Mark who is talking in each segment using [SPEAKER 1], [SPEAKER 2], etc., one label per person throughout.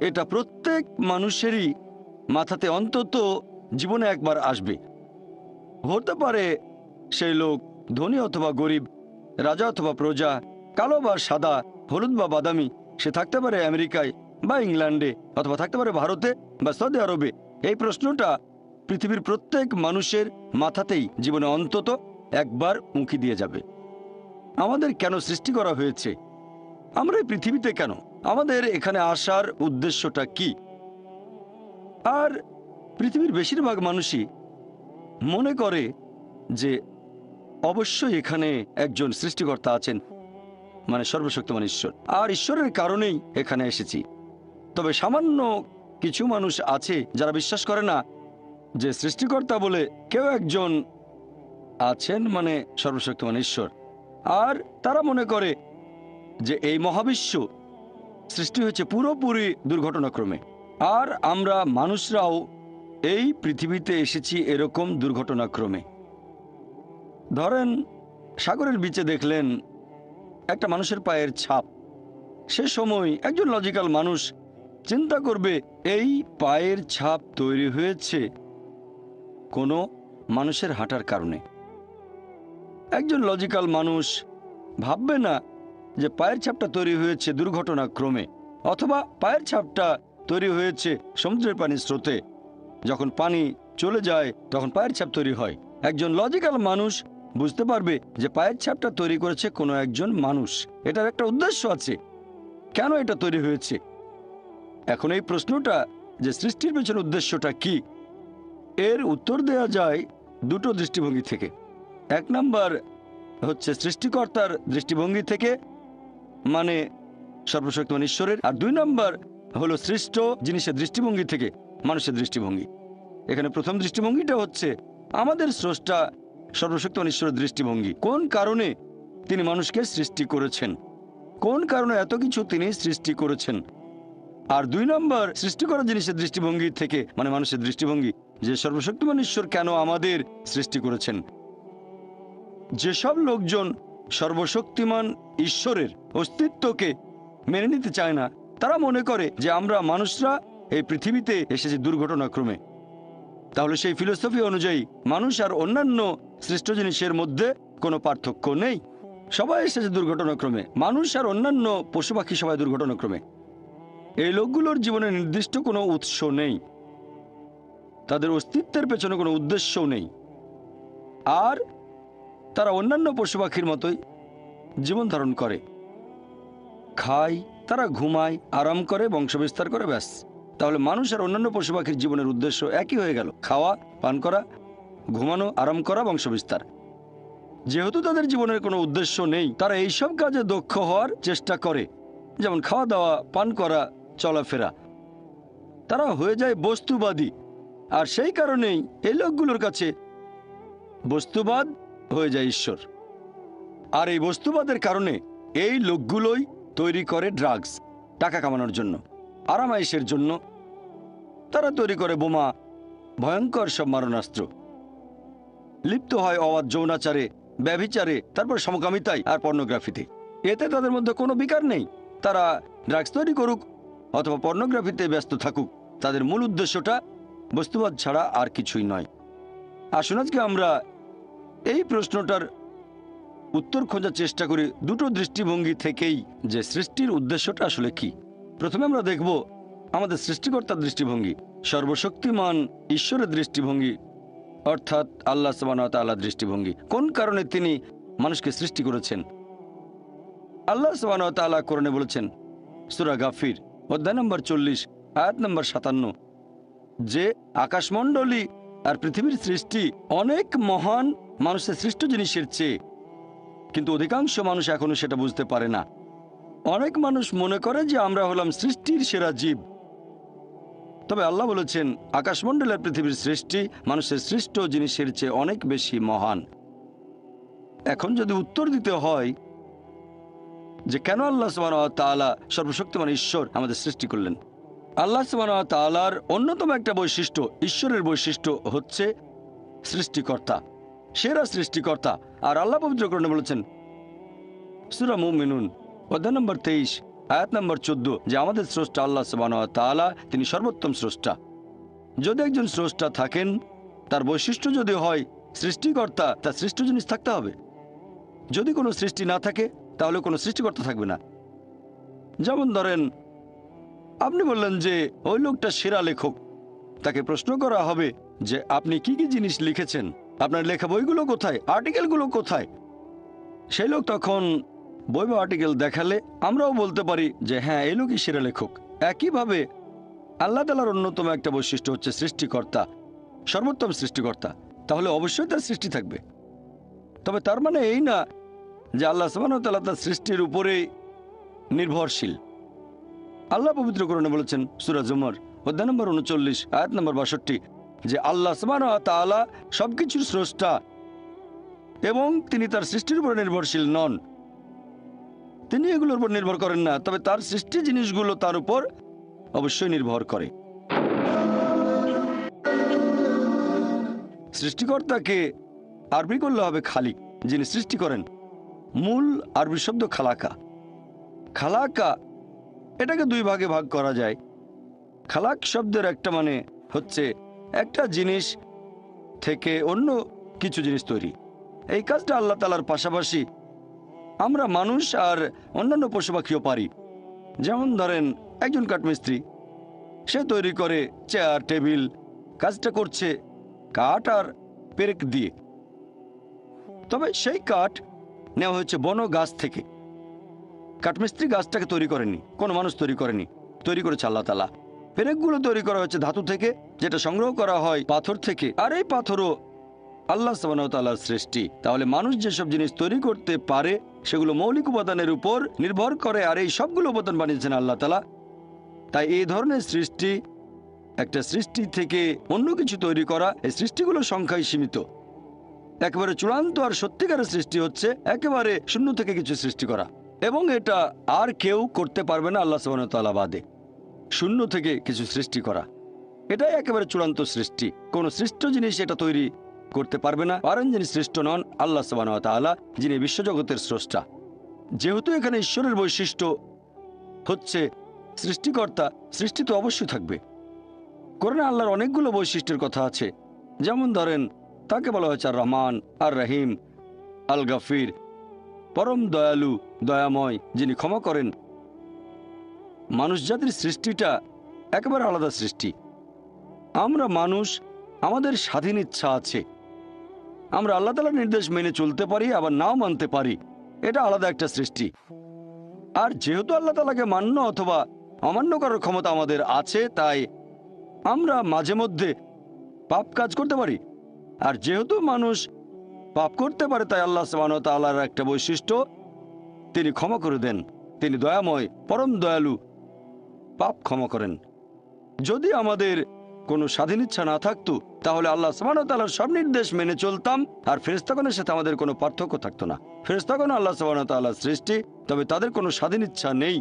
[SPEAKER 1] এটা প্রত্যেক মানুষেরই মাথাতে অন্তত জীবনে একবার আসবে। হতে পারে সেই লোক ধনী অথবা গরিব, রাজা অথবা প্রজা, কালো বা সাদা, হলুদ বা বাদামি, সে থাকতে পারে আমেরিকায় বা ইংল্যান্ডে, অথবা থাকতে পারে ভারতে বা সৌদি আরবে। এই প্রশ্নটা পৃথিবীর প্রত্যেক মানুষের মাথাতেই জীবনে অন্তত একবার উঁকি দিয়ে যাবে। আমাদের কেন সৃষ্টি করা হয়েছে? আমরা এই পৃথিবীতে কেন? আমাদের এখানে আসার উদ্দেশ্যটা কি? আর পৃথিবীর বেশিরভাগ মানুষই মনে করে যে অবশ্যই এখানে একজন সৃষ্টিকর্তা আছেন, মানে সর্বশক্তিমান ঈশ্বর, আর ঈশ্বরের কারণেই এখানে এসেছি। তবে সামান্য কিছু মানুষ আছে যারা বিশ্বাস করে না যে সৃষ্টিকর্তা বলে কেউ একজন আছেন, মানে সর্বশক্তিমান ঈশ্বর। আর তারা মনে করে যে এই মহাবিশ্ব সৃষ্টি হয়েছে পুরোপুরি দুর্ঘটনাক্রমে, আর আমরা মানুষরাও এই পৃথিবীতে এসেছি এরকম দুর্ঘটনাক্রমে। ধরেন সাগরের বিচে দেখলেন একটা মানুষের পায়ের ছাপ। সে সময় একজন লজিক্যাল মানুষ চিন্তা করবে এই পায়ের ছাপ তৈরি হয়েছে কোনো মানুষের হাঁটার কারণে। একজন লজিক্যাল মানুষ ভাববে না যে পায়ের ছাপটা তৈরি হয়েছে দুর্ঘটনাক্রমে, অথবা পায়ের ছাপটা তৈরি হয়েছে সমুদ্রের পানির স্রোতে। যখন পানি চলে যায় তখন পায়ের ছাপ তৈরি হয়। একজন লজিক্যাল মানুষ বুঝতে পারবে যে পায়ের ছাপটা তৈরি করেছে কোনো একজন মানুষ, এটার একটা উদ্দেশ্য আছে। কেন এটা তৈরি হয়েছে? এখন এই প্রশ্নটা যে সৃষ্টির পেছনে উদ্দেশ্যটা কি, এর উত্তর দেয়া যায় দুটো দৃষ্টিভঙ্গি থেকে। এক নাম্বার হচ্ছে সৃষ্টিকর্তার দৃষ্টিভঙ্গি থেকে, মানে সর্বশক্তিমান ঈশ্বরের। আর দুই নাম্বার হলো সৃষ্ট জিনিসের দৃষ্টিভঙ্গি থেকে, মানুষের দৃষ্টিভঙ্গি। এখানে প্রথম দৃষ্টিভঙ্গিটা হচ্ছে আমাদের স্রষ্টা সর্বশক্তিমান ঈশ্বরের দৃষ্টিভঙ্গি। কোন কারণে তিনি মানুষকে সৃষ্টি করেছেন, কোন কারণে এত কিছু তিনি সৃষ্টি করেছেন। আর দুই নম্বর সৃষ্টি করা জিনিসের দৃষ্টিভঙ্গি থেকে, মানে মানুষের দৃষ্টিভঙ্গি, যে সর্বশক্তিমান ঈশ্বর কেন আমাদের সৃষ্টি করেছেন। যেসব লোকজন সর্বশক্তিমান ঈশ্বরের অস্তিত্বকে মেনে নিতে চায় না, তারা মনে করে যে আমরা মানুষরা এই পৃথিবীতে এসেছি দুর্ঘটনাক্রমে। তাহলে সেই ফিলোসফি অনুযায়ী মানুষ আর অন্যান্য সৃষ্ট জিনিসের মধ্যে কোনো পার্থক্য নেই, সবাই এসেছে দুর্ঘটনাক্রমে। মানুষ আর অন্যান্য পশু পাখি সবাই দুর্ঘটনাক্রমে। এই লোকগুলোর জীবনে নির্দিষ্ট কোনো উৎস নেই, তাদের অস্তিত্বের পেছনে কোনো উদ্দেশ্যও নেই, আর তারা অন্যান্য পশু পাখির মতোই জীবন ধারণ করে, খায়, তারা ঘুমায়, আরাম করে, বংশবিস্তার করে, ব্যাস। তাহলে মানুষ আর অন্যান্য পশু পাখির জীবনের উদ্দেশ্য একই হয়ে গেল, খাওয়া, পান করা, ঘুমানো, আরাম করা, বংশবিস্তার। যেহেতু তাদের জীবনের কোনো উদ্দেশ্য নেই, তারা এইসব কাজে দক্ষ হওয়ার চেষ্টা করে, যেমন খাওয়া দাওয়া, পান করা, চলাফেরা। তারা হয়ে যায় বস্তুবাদী। আর সেই কারণেই এই লোকগুলোর কাছে বস্তুবাদ হয়ে যায় ঈশ্বর। আর এই বস্তুবাদের কারণে এই লোকগুলোই তৈরি করে ড্রাগস, টাকা কামানোর জন্য, আরামাইশের জন্য। তারা তৈরি করে বোমা, ভয়ঙ্কর সব মারণাস্ত্র, লিপ্ত হয় অবাধ যৌনাচারে, ব্যভিচারে, তারপর সমকামিতায় আর পর্নোগ্রাফিতে। এতে তাদের মধ্যে কোনো বিকার নেই। তারা ড্রাগস তৈরি করুক অথবা পর্নোগ্রাফিতে ব্যস্ত থাকুক, তাদের মূল উদ্দেশ্যটা বস্তুবাদ ছাড়া আর কিছুই নয়। আসুন আজকে আমরা এই প্রশ্নটার উত্তর খোঁজার চেষ্টা করি দুটো দৃষ্টিভঙ্গি থেকেই, যে সৃষ্টির উদ্দেশ্যটা আসলে কি। প্রথমে আমরা দেখব আমাদের সৃষ্টিকর্তার দৃষ্টিভঙ্গি, সর্বশক্তিমান ঈশ্বরের দৃষ্টিভঙ্গি, অর্থাৎ আল্লাহ সুবহানাহু ওয়া তাআলার দৃষ্টিভঙ্গি। কোন কারণে তিনি মানুষকে সৃষ্টি করেছেন? আল্লাহ সুবহানাহু ওয়া তাআলা কোরআনে বলেছেন, সূরা গাফির অধ্যায় নম্বর 40 আয়াত নম্বর 57, যে আকাশমণ্ডলী আর পৃথিবীর সৃষ্টি অনেক মহান মানুষের সৃষ্ট জিনিসের চেয়ে, কিন্তু অধিকাংশ মানুষ এখনো সেটা বুঝতে পারে না। অনেক মানুষ মনে করে যে আমরা হলাম সৃষ্টির সেরা জীব, তবে আল্লাহ বলেছেন আকাশমণ্ডল আর পৃথিবীর সৃষ্টি মানুষের সৃষ্ট জিনিসের চেয়ে অনেক বেশি মহান। এখন যদি উত্তর দিতে হয় যে কেন আল্লাহ সুবহানাহু ওয়া তাআলা সর্বশক্তিমান ঈশ্বর আমাদের সৃষ্টি করলেন, আল্লাহ সুবহানাহু ওয়া তাআলার অন্যতম একটা বৈশিষ্ট্য, ঈশ্বরের বৈশিষ্ট্য হচ্ছে সৃষ্টিকর্তা, সেরা সৃষ্টিকর্তা। আর আল্লাহ পবিত্র কোরআনে বলেছেন, সূরা মুমিনুন অধ্যায় নম্বর 23 আয়াত নম্বর 14, যে আমাদের স্রষ্টা আল্লাহ সুবহানাহু ওয়া তাআলা, তিনি সর্বোত্তম স্রষ্টা। যদি একজন স্রষ্টা থাকেন, তার বৈশিষ্ট্য যদি হয় সৃষ্টিকর্তা, তার সৃষ্ট জিনিস থাকতে হবে। যদি কোনো সৃষ্টি না থাকে তাহলে কোনো সৃষ্টিকর্তা থাকবে না। যেমন ধরেন, আপনি বললেন যে ওই লোকটা সেরা লেখক, তাকে প্রশ্ন করা হবে যে আপনি কি কি জিনিস লিখেছেন, আপনার লেখা বইগুলো কোথায়, আর্টিকেলগুলো কোথায়। সেই লোক তখন বই বা আর্টিকেল দেখালে আমরাও বলতে পারি যে হ্যাঁ, এই লোকই সেরা লেখক। একইভাবে আল্লাহ তাআলার অন্যতম একটা বৈশিষ্ট্য হচ্ছে সৃষ্টিকর্তা, সর্বোত্তম সৃষ্টিকর্তা। তাহলে অবশ্যই তার সৃষ্টি থাকবে। তবে তার মানে এই না যে আল্লাহ সুবহানাহু ওয়া তাআলা তার সৃষ্টির উপরেই নির্ভরশীল। আল্লাহ পবিত্র কোরআনে বলেছেন সূরা জুমার অধ্যায় নম্বর ৩৯ আয়াত নম্বর ৬২, যে আল্লাহ সুবহানাহু ওয়া তাআলা সবকিছুর স্রষ্টা এবং তিনি তার সৃষ্টির উপর নির্ভরশীল নন। তিনি এগুলোর উপর নির্ভর করেন না, তবে তার সৃষ্টি জিনিসগুলো তার উপর অবশ্যই নির্ভর করে। সৃষ্টিকর্তাকে আরবি করলে হবে খালিক, যিনি সৃষ্টি করেন। মূল আরবি শব্দ খালাকা। খালাকা এটাকে দুই ভাগে ভাগ করা যায়। খালাক শব্দের একটা মানে হচ্ছে একটা জিনিস থেকে অন্য কিছু জিনিস তৈরি। এই কাজটা আল্লাহ তাআলার পাশাপাশি আমরা মানুষ আর অন্যান্য পশু পাখিও পারি। যেমন ধরেন, একজন কাঠমিস্ত্রি, সে তৈরি করে চেয়ার টেবিল, কাজটা করছে কাঠ আর পেরেক দিয়ে। তবে সেই কাঠ নেওয়া হয়েছে বন গাছ থেকে। কাঠমিস্ত্রি গাছটাকে তৈরি করেনি, কোনো মানুষ তৈরি করেনি, তৈরি করেছে আল্লাহ তাআলা। পেরেকগুলো তৈরি করা হয়েছে ধাতু থেকে, যেটা সংগ্রহ করা হয় পাথর থেকে, আর এই পাথরও আল্লাহ সুবহানাহু ওয়া তাআলার সৃষ্টি। তাহলে মানুষ যেসব জিনিস তৈরি করতে পারে সেগুলো মৌলিক উপাদানের উপর নির্ভর করে, আর এই সবগুলো উপাদান বানিয়েছেন আল্লাহ তাআলা। তাই এই ধরনের সৃষ্টি, একটা সৃষ্টি থেকে অন্য কিছু তৈরি করা, এই সৃষ্টিগুলো সংখ্যায় সীমিত। একেবারে চূড়ান্ত আর সত্যিকারের সৃষ্টি হচ্ছে একেবারে শূন্য থেকে কিছু সৃষ্টি করা, এবং এটা আর কেউ করতে পারবে না আল্লাহ সুবহানাহু ওয়া তাআলা বাদে। শূন্য থেকে কিছু সৃষ্টি করা, এটাই একেবারে চূড়ান্ত সৃষ্টি। কোন সৃষ্ট জিনিস এটা তৈরি করতে পারবে না, পারেন যিনি সৃষ্ট নন আল্লাহ সুবহানাহু ওয়া তাআলা, যিনি বিশ্বজগতের স্রষ্টা। যেহেতু এখানে ঈশ্বরের বৈশিষ্ট্য হচ্ছে সৃষ্টিকর্তা, সৃষ্টি তো অবশ্যই থাকবে। কোরআনে আল্লাহর অনেকগুলো বৈশিষ্ট্যের কথা আছে। যেমন ধরেন, তাকে বলা হয়েছে আর রহমান, আর রহিম, আল গাফির, পরম দয়ালু, দয়াময়, যিনি ক্ষমা করেন। মানুষ জাতির সৃষ্টিটা একেবারে আলাদা সৃষ্টি। আমরা মানুষ, আমাদের স্বাধীন ইচ্ছা আছে। আমরা আল্লাহ তাআলার নির্দেশ মেনে চলতে পারি, আবার নাও মানতে পারি। এটা আলাদা একটা সৃষ্টি। আর যেহেতু আল্লাহ তাআলাকে মান্য অথবা অমান্য করার ক্ষমতা আমাদের আছে, তাই আমরা মাঝে মধ্যে পাপ কাজ করতে পারি। আর যেহেতু মানুষ পাপ করতে পারে, তাই আল্লাহ সুবহানাহু ওয়া তাআলার একটা বৈশিষ্ট্য, তিনি ক্ষমা করে দেন। তিনি দয়াময়, পরম দয়ালু, পাপ ক্ষমা করেন। যদি আমাদের কোনো স্বাধীন ইচ্ছা না থাকতো, তাহলে আল্লাহ সুবহানাহু ওয়া তাআলার সব নির্দেশ মেনে চলতাম, আর ফেরেশতাগণের সাথে আমাদের কোনো পার্থক্য থাকতো না। ফেরেশতাগণ আল্লাহ সুবহানাহু ওয়া তাআলার সৃষ্টি, তবে তাদের কোনো স্বাধীন ইচ্ছা নেই।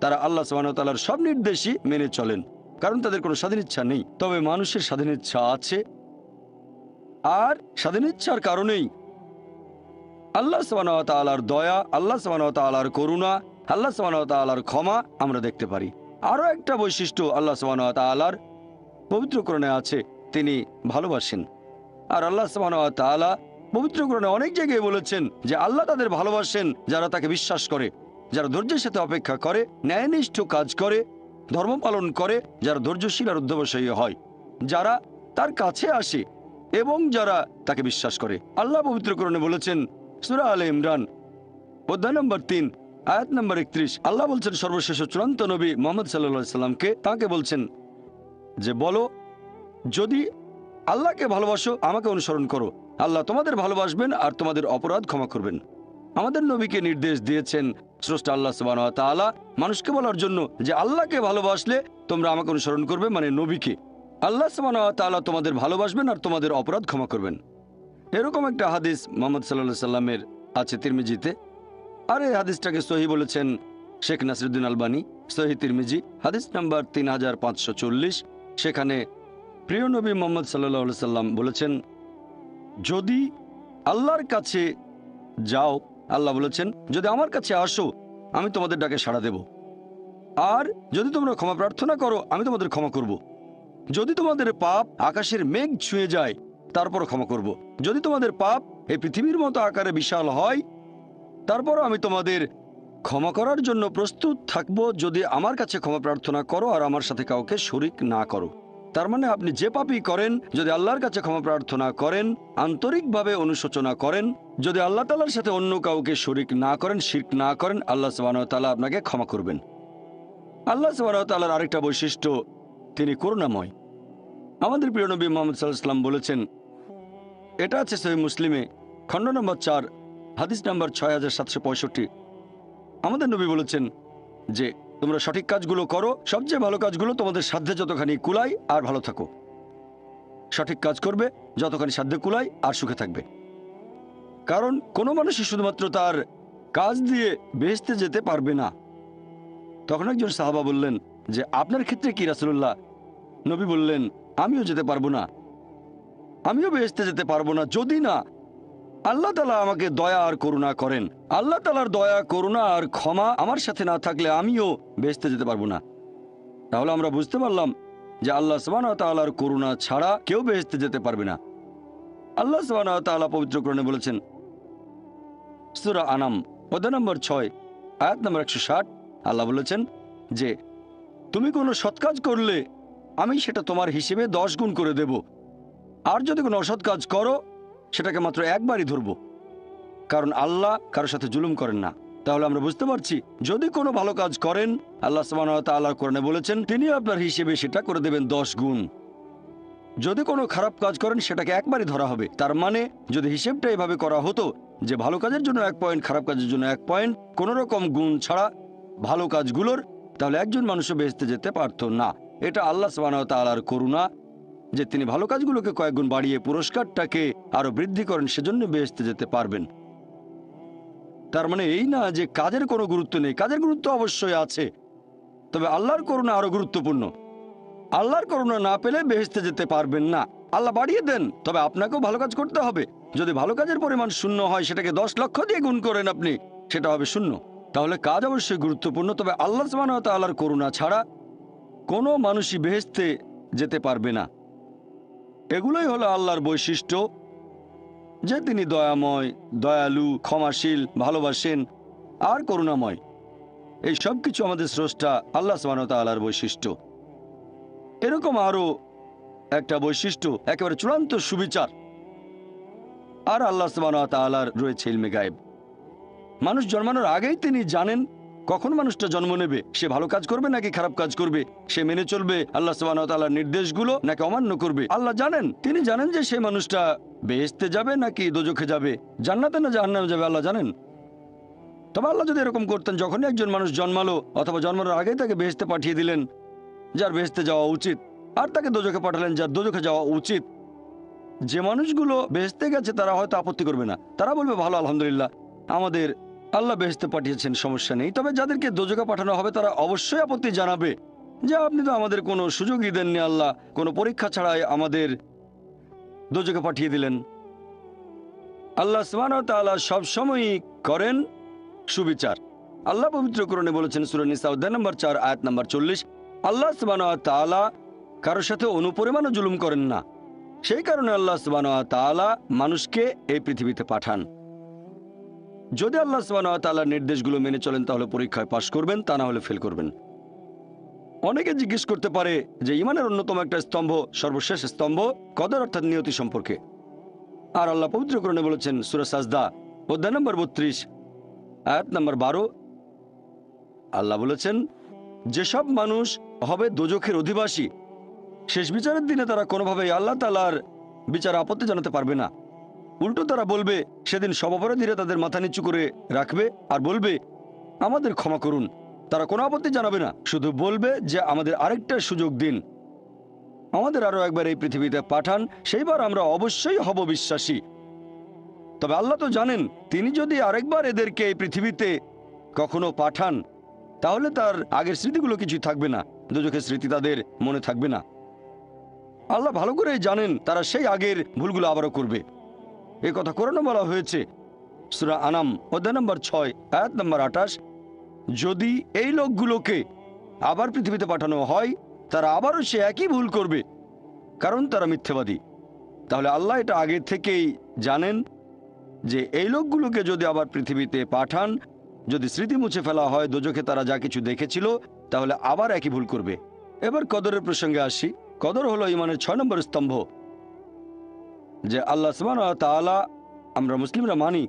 [SPEAKER 1] তারা আল্লাহ সুবহানাহু ওয়া তাআলার সব নির্দেশই মেনে চলেন, কারণ তাদের কোনো স্বাধীন ইচ্ছা নেই। তবে মানুষের স্বাধীন ইচ্ছা আছে, আর স্বাধীন ইচ্ছার কারণেই আল্লাহ সুবহানাহু ওয়া তাআলার দয়া, আল্লাহ সুবহানাহু ওয়া তাআলার করুণা, আল্লাহ সুবহানাহু ওয়া তাআলার ক্ষমা আমরা দেখতে পারি। আরও একটা বৈশিষ্ট্য আল্লাহ সুবহানাহু ওয়া তাআলার পবিত্র কোরআনে আছে, তিনি ভালোবাসেন। আর আল্লাহ সুবহানাহু ওয়া তাআলা পবিত্র কোরআনে অনেক জায়গায় বলেছেন যে আল্লাহ তাদের ভালোবাসেন যারা তাকে বিশ্বাস করে, যারা ধৈর্যের সাথে অপেক্ষা করে, ন্যায়নিষ্ঠ কাজ করে, ধর্ম পালন করে, যারা ধৈর্যশীল আর অধ্যবসায়ী হয়, যারা তার কাছে আসে এবং যারা তাকে বিশ্বাস করে। আল্লাহ পবিত্র কোরআনে বলেছেন সূরা আলে ইমরান অধ্যায় নম্বর ৩ আয়াত নম্বর ৩১, আল্লাহ বলছেন সর্বশেষ ও চূড়ান্ত নবী মুহাম্মদ সাল্লাল্লাহু আলাইহি সাল্লামকে, তাকে বলছেন যে বলো, যদি আল্লাহকে ভালোবাসো আমাকে অনুসরণ করো, আল্লাহ তোমাদের ভালোবাসবেন আর তোমাদের অপরাধ ক্ষমা করবেন। আমাদের নবীকে নির্দেশ দিয়েছেন স্রষ্টা আল্লাহ সুবহানাহু ওয়া তাআলা মানুষকে বলার জন্য যে আল্লাহকে ভালোবাসলে তোমরা আমাকে অনুসরণ করবে, মানে নবীকে। আল্লাহ সুবহানাহু ওয়া তাআলা তোমাদের ভালোবাসবেন আর তোমাদের অপরাধ ক্ষমা করবেন। এরকম একটা হাদিস মুহাম্মদ সাল্লাল্লাহু আলাইহি সাল্লামের আছে তিরমিজিতে, আর এই হাদিসটাকে সহিহ বলেছেন শেখ নাসিরউদ্দিন আলবানী, সহিহ তিরমিজি হাদিস নাম্বার 3540। সেখানে প্রিয় নবী মুহাম্মদ সাল্লাল্লাহু আলাইহি সাল্লাম বলেছেন, যদি আল্লাহর কাছে যাও, আল্লাহ বলেছেন যদি আমার কাছে আসো আমি তোমাদের ডাকে সাড়া দেব। আর যদি তোমরা ক্ষমা প্রার্থনা করো আমি তোমাদের ক্ষমা করব। যদি তোমাদের পাপ আকাশের মেঘ ছুঁয়ে যায় তারপরও ক্ষমা করব। যদি তোমাদের পাপ এই পৃথিবীর মতো আকারে বিশাল হয় তারপরও আমি তোমাদের ক্ষমা করার জন্য প্রস্তুত থাকব, যদি আমার কাছে ক্ষমা প্রার্থনা করো আর আমার সাথে কাউকে শরিক না করো। তার মানে আপনি যে পাপই করেন, যদি আল্লাহর কাছে ক্ষমা প্রার্থনা করেন, আন্তরিকভাবে অনুশোচনা করেন, যদি আল্লাহ তাআলার সাথে অন্য কাউকে শরিক না করেন, শিরক না করেন, আল্লাহ সুবহানাহু ওয়া তাআলা আপনাকে ক্ষমা করবেন। আল্লাহ সুবহানাহু ওয়া তাআলার আরেকটা বৈশিষ্ট্য, তিনি করুণাময়। আমাদের প্রিয় নবী মুহাম্মদ সাল্লাল্লাহু আলাইহি ওয়াসাল্লাম বলেছেন, এটা আছে সহিহ মুসলিমে, খণ্ড নম্বর 4, হাদিস নম্বর 6765। আমাদের নবী বলেছেন যে তোমরা সঠিক কাজগুলো করো, সবচেয়ে ভালো কাজগুলো তোমাদের সাধ্যে যতখানি কুলায়, আর ভালো থাকো। সঠিক কাজ করবে যতখানি সাধ্যে কুলায় আর সুখে থাকবে। কারণ কোনো মানুষই শুধুমাত্র তার কাজ দিয়ে বেহেশতে যেতে পারবে না। তখন একজন সাহাবা বললেন যে আপনার ক্ষেত্রে কি রাসূলুল্লাহ? নবী বললেন, আমিও যেতে পারবো না, আমিও বেহেশতে যেতে পারবো না যদি না আল্লাহ তাআলা আমাকে দয়া আর করুণা করেন। আল্লাহ তাআলার দয়া, করুণা আর ক্ষমা আমার সাথে না থাকলে আমিও বেহেশতে যেতে পারবো না। তাহলে আমরা বুঝতে পারলাম যে আল্লাহ সুবহানাহু ওয়া তাআলার করুণা ছাড়া কেউ বেহেশতে যেতে পারবে না। আল্লাহ সুবহানাহু ওয়া তাআলা পবিত্র কোরআনে বলেছেন, সূরা আনাম অধ্যায় নম্বর 6 আয়াত নম্বর 160, আল্লাহ বলেছেন যে তুমি কোনো সৎ কাজ করলে আমি সেটা তোমার হিসেবে 10 গুণ করে দেব, আর যদি কোনো অসৎ কাজ করো সেটাকে মাত্র একবারই ধরব। কারণ আল্লাহ কারোর সাথে জুলুম করেন না। তাহলে আমরা বুঝতে পারছি, যদি কোনো ভালো কাজ করেন আল্লাহ সুবহানাহু ওয়া তাআলা কোরআনে বলেছেন তিনি আপনার হিসেবে সেটা করে দেবেন 10 গুণ। যদি কোনো খারাপ কাজ করেন সেটাকে একবারই ধরা হবে। তার মানে যদি হিসেবটা এভাবে করা হতো যে ভালো কাজের জন্য 1 পয়েন্ট, খারাপ কাজের জন্য 1 পয়েন্ট, কোনো রকম গুণ ছাড়া ভালো কাজগুলোর, তাহলে একজন মানুষও বেহেশতে যেতে পারতো না। এটা আল্লাহ সুবহানাহু ওয়া তাআলার করুণা যে তিনি ভালো কাজগুলোকে কয়েক গুণ বাড়িয়ে পুরস্কারটাকে আরো বৃদ্ধি করেন, সেজন্য বেহেশতে যেতে পারবেন। তার মানে এই না যে কাজের কোনো গুরুত্ব নেই, কাজের গুরুত্ব অবশ্যই আছে, তবে আল্লাহর করুণা আরো গুরুত্বপূর্ণ। আল্লাহর করুণা না পেলে বেহেশতে যেতে পারবেন না। আল্লাহ বাড়িয়ে দেন, তবে আপনাকেও ভালো কাজ করতে হবে। যদি ভালো কাজের পরিমাণ 0 হয়, সেটাকে 10 লক্ষ দিয়ে গুণ করেন আপনি, সেটা হবে 0। তাহলে কাজ অবশ্যই গুরুত্বপূর্ণ, তবে আল্লাহ সুবহানাহু ওয়া তাআলার করুণা ছাড়া কোনো মানুষই বেহেশতে যেতে পারবে না। এগুলোই হলো আল্লাহর বৈশিষ্ট্য, যে তিনি দয়াময়, দয়ালু, ক্ষমাশীল, ভালোবাসেন আর করুণাময়। এই সব কিছু আমাদের স্রষ্টা আল্লাহ সুবহানাহু ওয়া তাআলার বৈশিষ্ট্য। এরকম আরো একটা বৈশিষ্ট্য, একেবারে চূড়ান্ত সুবিচার। আর আল্লাহ সুবহানাহু ওয়া তাআলার রয়েছে ইলমে গায়েব। মানুষ জন্মানোর আগেই তিনি জানেন কখন মানুষটা জন্ম নেবে, সে ভালো কাজ করবে নাকি খারাপ কাজ করবে, সে মেনে চলবে আল্লাহ সুবহানাহু ওয়া তাআলার নির্দেশগুলো নাকি অমান্য করবে। আল্লাহ জানেন, তিনি জানেন যে সেই মানুষটা বেহেশতে যাবে নাকি দোজখে যাবে, জান্নাতে না জাহান্নামে যাবে, আল্লাহ জানেন। তবে আল্লাহ যদি এরকম করতেন, যখনই একজন মানুষ জন্মালো অথবা জন্মানোর আগেই তাকে বেহেশতে পাঠিয়ে দিলেন যার বেহেশতে যাওয়া উচিত, আর তাকে দোজখে পাঠালেন যার দোজখে যাওয়া উচিত, যে মানুষগুলো বেহেশতে গেছে তারা হয়তো আপত্তি করবে না, তারা বলবে ভালো, আলহামদুলিল্লাহ, আমাদের আল্লাহ বেহেশতে পাঠিয়েছেন, সমস্যা নেই। তবে যাদেরকে দোজখে পাঠানো হবে তারা অবশ্যই আপত্তি জানাবে যে আপনি তো আমাদের কোনো সুযোগই দেননি, আল্লাহ কোনো পরীক্ষা ছাড়াই আমাদের দোজখে পাঠিয়ে দিলেন। আল্লাহ সুবহানাহু ওয়া তাআলা সবসময়ই করেন সুবিচার। আল্লাহ পবিত্র কোরআনে বলেছেন সূরা নিসা অধ্যায় নম্বর 4 আয়াত নম্বর 40, আল্লাহ সুবহানাহু ওয়া তাআলা কারোর সাথে অনুপরিমাণও জুলুম করেন না। সেই কারণে আল্লাহ সুবহানাহু ওয়া তাআলা মানুষকে এই পৃথিবীতে পাঠান। যদি আল্লাহ সুবহানাহু ওয়া তাআলার নির্দেশগুলো মেনে চলেন তাহলে পরীক্ষায় পাশ করবেন, তা না হলে ফেল করবেন। অনেকে জিজ্ঞেস করতে পারে যে ইমানের অন্যতম একটা স্তম্ভ, সর্বশেষ স্তম্ভ কদর অর্থাৎ নিয়তি সম্পর্কে। আর আল্লাহ পবিত্র কোরআনে বলেছেন সূরা সাজদা অধ্যায় নম্বর 32 আয়াত নম্বর 12, আল্লাহ বলেছেন যেসব মানুষ হবে দোজখের অধিবাসী, শেষ বিচারের দিনে তারা কোনোভাবেই আল্লাহ তাআলার বিচারে আপত্তি জানাতে পারবে না। উল্টো তারা বলবে, সেদিন সব অপরাধীরা তাদের মাথা নিচু করে রাখবে আর বলবে আমাদের ক্ষমা করুন। তারা কোনো আপত্তি জানাবে না, শুধু বলবে যে আমাদের আরেকটা সুযোগ দিন, আমাদের আরো একবার এই পৃথিবীতে পাঠান, সেইবার আমরা অবশ্যই হব বিশ্বাসী। তবে আল্লাহ তো জানেন, তিনি যদি আরেকবার এদেরকে এই পৃথিবীতে কখনো পাঠান তাহলে তার আগের স্মৃতিগুলো কিছুই থাকবে না, দোজখের স্মৃতি তাদের মনে থাকবে না। আল্লাহ ভালো করেই জানেন তারা সেই আগের ভুলগুলো আবারও করবে। এই কথা কোরআনে বলা হয়েছে সূরা আনাম অধ্যায় নম্বর 6 আয়াত নম্বর 28, যদি এই লোকগুলোকে আবার পৃথিবীতে পাঠানো হয় তারা আবারও সে একই ভুল করবে, কারণ তারা মিথ্যাবাদী। তাহলে আল্লাহ এটা আগে থেকেই জানেন যে এই লোকগুলোকে যদি আবার পৃথিবীতে পাঠান, যদি স্মৃতি মুছে ফেলা হয় দোজখে তারা যা কিছু দেখেছিল, তাহলে আবার একই ভুল করবে। এবার কদরের প্রসঙ্গে আসি। কদর হলো ইমানের 6 নম্বর স্তম্ভ। যে আল্লাহ সুবহানাহু ওয়া তাআলা, আমরা মুসলিমরা মানি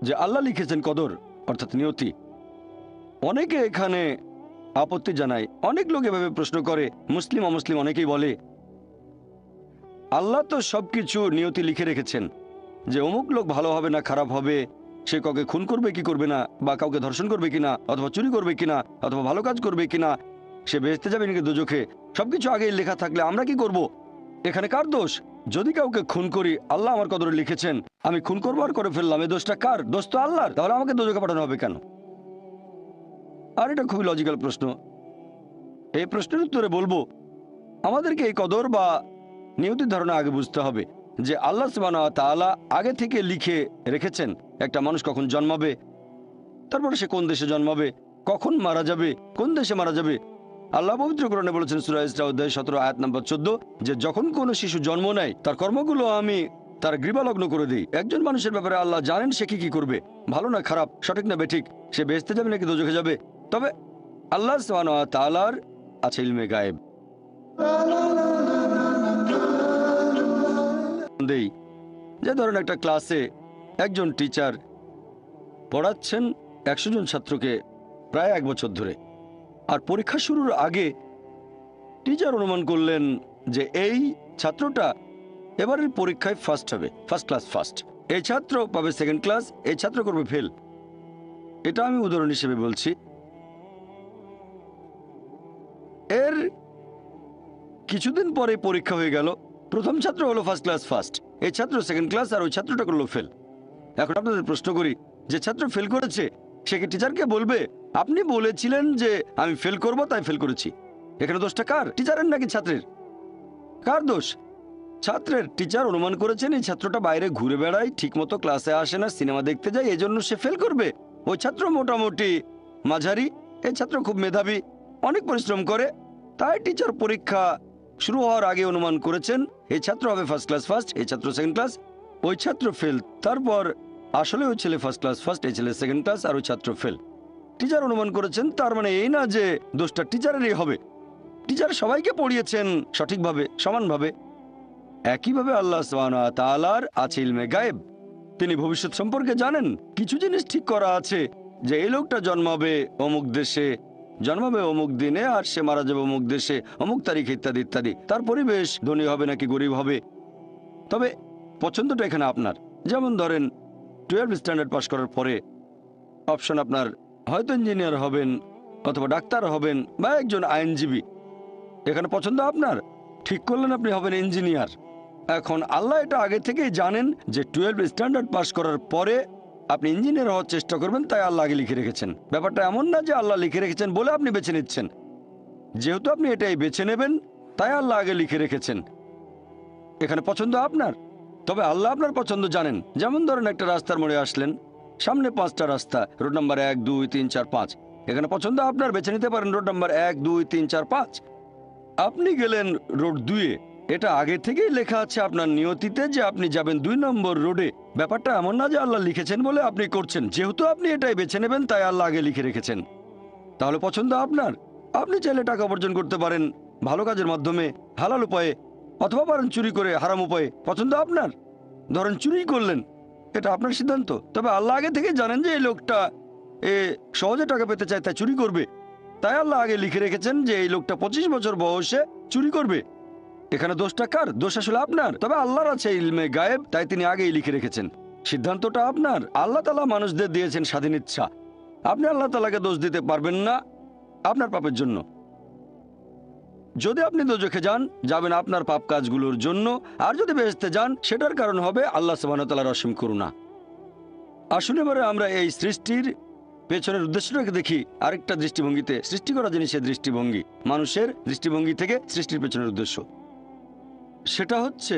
[SPEAKER 1] যে আল্লাহ লিখেছেন কদর, অর্থাৎ নিয়তি। অনেকে এখানে আপত্তি জানায়, অনেক লোক এভাবে প্রশ্ন করে, মুসলিম অমুসলিম অনেকেই বলে আল্লাহ তো সবকিছু নিয়তি লিখে রেখেছেন যে অমুক লোক ভালো হবে না খারাপ হবে, সে কাউকে খুন করবে কি করবে না, বা কাউকে ধর্ষণ করবে কিনা, অথবা চুরি করবে কিনা, অথবা ভালো কাজ করবে কিনা, সে বেহেশতে যাবে নাকি দোজখে, সবকিছু আগেই লেখা থাকলে আমরা কি করব? এখানে কার দোষ? যদি কাউকে খুন করি, আল্লাহ আমার কদরে লিখেছেন, আমি খুন করবো আর করে ফেললাম, এই দোষটা কার? দোষ তো আল্লাহর। তাহলে আমাকে দোজখে পাঠানো হবে কেন? আর এটা খুবই লজিক্যাল প্রশ্ন। এই প্রশ্নের উত্তরে বলবো, আমাদেরকে এই কদর বা নিয়তির ধারণা আগে বুঝতে হবে যে আল্লাহ সুবহানাহু ওয়া তাআলা আগে থেকে লিখে রেখেছেন একটা মানুষ কখন জন্মাবে, তারপরে সে কোন দেশে জন্মাবে, কখন মারা যাবে, কোন দেশে মারা যাবে। আল্লাহ পবিত্র কোরআনে বলেছেন সূরা ইসরা অধ্যায় 17 আয়াত নম্বর 14 যে যখন কোনো শিশু জন্ম নেয় তার কর্মগুলো আমি তার গ্রীবালগ্ন করে দিই। একজন মানুষের ব্যাপারে আল্লাহ জানেন সে কি করবে, ভালো না খারাপ, সঠিক না বেঠিক, সে বেহেশতে যাবে নাকি দোজখে যাবে। তবে আল্লাহ সুবহানাহু ওয়া তাআলার আছে ইলমে গায়েব। দেই যে ধরুন একটা ক্লাসে একজন টিচার পড়াচ্ছেন 100 জন ছাত্রকে প্রায় 1 বছর ধরে, আর পরীক্ষা শুরুর আগে টিচার অনুমান করলেন যে এই ছাত্রটা এবারের পরীক্ষায় ফার্স্ট হবে, ফার্স্ট ক্লাস ফার্স্ট, এই ছাত্র পাবে সেকেন্ড ক্লাস, এই ছাত্র করবে ফেল। এটা আমি উদাহরণ হিসেবে বলছি। এর কিছুদিন পরে পরীক্ষা হয়ে গেল, প্রথম ছাত্র হলো ফার্স্ট ক্লাস ফার্স্ট, এই ছাত্র সেকেন্ড ক্লাস, আর ওই ছাত্রটা করলো ফেল। এখন আপনাদের প্রশ্ন করি, যে ছাত্র ফেল করেছে সে কি টিচারকে বলবে আপনি বলেছিলেন যে আমি ফেল করব তাই ফেল করেছি? এখানে দোষটা কার, টিচারের নাকি ছাত্রের? কার দোষ? ছাত্রের। টিচার অনুমান করেছেন এই ছাত্রটা বাইরে ঘুরে বেড়ায়, ঠিকমতো ক্লাসে আসে না, সিনেমা দেখতে যায়, এই জন্য সে ফেল করবে। ওই ছাত্র মোটামুটি মাঝারি, এই ছাত্র খুব মেধাবী, অনেক পরিশ্রম করে, তাই টিচার পরীক্ষা শুরু হওয়ার আগে অনুমান করেছেন এই ছাত্র হবে ফার্স্ট ক্লাস ফার্স্ট, এই ছাত্র সেকেন্ড ক্লাস, ওই ছাত্র ফেল। তারপর আসলে ওই ছেলে ফার্স্ট ক্লাস ফার্স্ট, এই ছেলে সেকেন্ড ক্লাস, আর ওই ছাত্র ফেল। টিচার অনুমান করেছেন, তার মানে এই না যে দোষটা টিচারেরই হবে। টিচার সবাইকে পড়িয়েছেন সঠিকভাবে, সমানভাবে। একইভাবে আল্লাহ সুবহানাহু ওয়া তাআলার আছে ইলমে গায়েব। তিনি ভবিষ্যৎ সম্পর্কে জানেন। কিছু জিনিস ঠিক করা আছে যে এই লোকটা জন্মাবে অমুক দেশে, জন্মাবে অমুক দিনে, আর সে মারা যাবে অমুক দেশে অমুক তারিখ, ইত্যাদি ইত্যাদি। তার পরিবেশ ধনী হবে নাকি গরিব হবে, তবে পছন্দটা এখানে আপনার। যেমন ধরেন 12 স্ট্যান্ডার্ড পাস করার পরে অপশন আপনার হয়তো ইঞ্জিনিয়ার হবেন, অথবা ডাক্তার হবেন, বা একজন আইনজীবী। এখানে পছন্দ আপনার, ঠিক করলেন আপনি হবেন ইঞ্জিনিয়ার। এখন আল্লাহ এটা আগে থেকেই জানেন যে 12 স্ট্যান্ডার্ড পাস করার পরে আপনি ইঞ্জিনিয়ার হওয়ার চেষ্টা করবেন, তাই আল্লাহ আগে লিখে রেখেছেন। ব্যাপারটা এমন না যে আল্লাহ লিখে রেখেছেন বলে আপনি বেছে নিচ্ছেন। যেহেতু আপনি এটাই বেছে নেবেন, তাই আল্লাহ আগে লিখে রেখেছেন। এখানে পছন্দ আপনার, তবে আল্লাহ আপনার পছন্দ জানেন। যেমন ধরেন একটা রাস্তার মোড়ে আসলেন, সামনে 5টা রাস্তা, রোড নাম্বার 1, 2, 3, 4, 5। এখানে পছন্দ আপনার, বেছে নিতে পারেন রোড নাম্বার 1, 2, 3, 4, 5। আপনি গেলেন রোড 2-এ, এটা আগে থেকেই লেখা আছে আপনার নিয়তিতে যে আপনি যাবেন 2 নম্বর রোডে। ব্যাপারটা এমন না যে আল্লাহ লিখেছেন বলে আপনি করছেন, যেহেতু আপনি এটাই বেছে নেবেন তাই আল্লাহ আগে লিখে রেখেছেন। তাহলে পছন্দ আপনার। আপনি চাইলে টাকা উপার্জন করতে পারেন ভালো কাজের মাধ্যমে, হালাল উপায়ে, অথবা পারেন চুরি করে হারাম উপায়ে, পছন্দ আপনার। ধরেন চুরি করলেন, এটা আপনার সিদ্ধান্ত, তবে আল্লাহ আগে থেকে জানেন যে এই লোকটা সহজে টাকা পেতে চায় তাই চুরি করবে, তাই আল্লাহ আগে লিখে রেখেছেন যে এই লোকটা 25 বছর বয়সে চুরি করবে। এখানে দোষটা কার? দোষ আসলে আপনার, তবে আল্লাহর আছে ইলমে গায়েব, তাই তিনি আগেই লিখে রেখেছেন। সিদ্ধান্তটা আপনার। আল্লাহ তাআলা মানুষদের দিয়েছেন স্বাধীন ইচ্ছা, আপনি আল্লাহ তাআলাকে দোষ দিতে পারবেন না আপনার পাপের জন্য। যদি আপনি দোজখে যান, যাবেন আপনার পাপ কাজগুলোর জন্য, আর যদি বেহেশতে যান সেটার কারণ হবে আল্লাহ সুবহানাহু ওয়া তাআলার অসীম করুণা। আসলে এবারে আমরা এই সৃষ্টির পেছনের উদ্দেশ্যটাকে দেখি আরেকটা দৃষ্টিভঙ্গিতে। সৃষ্টি করা জিনিসের দৃষ্টিভঙ্গি, মানুষের দৃষ্টিভঙ্গি থেকে সৃষ্টির পেছনের উদ্দেশ্য, সেটা হচ্ছে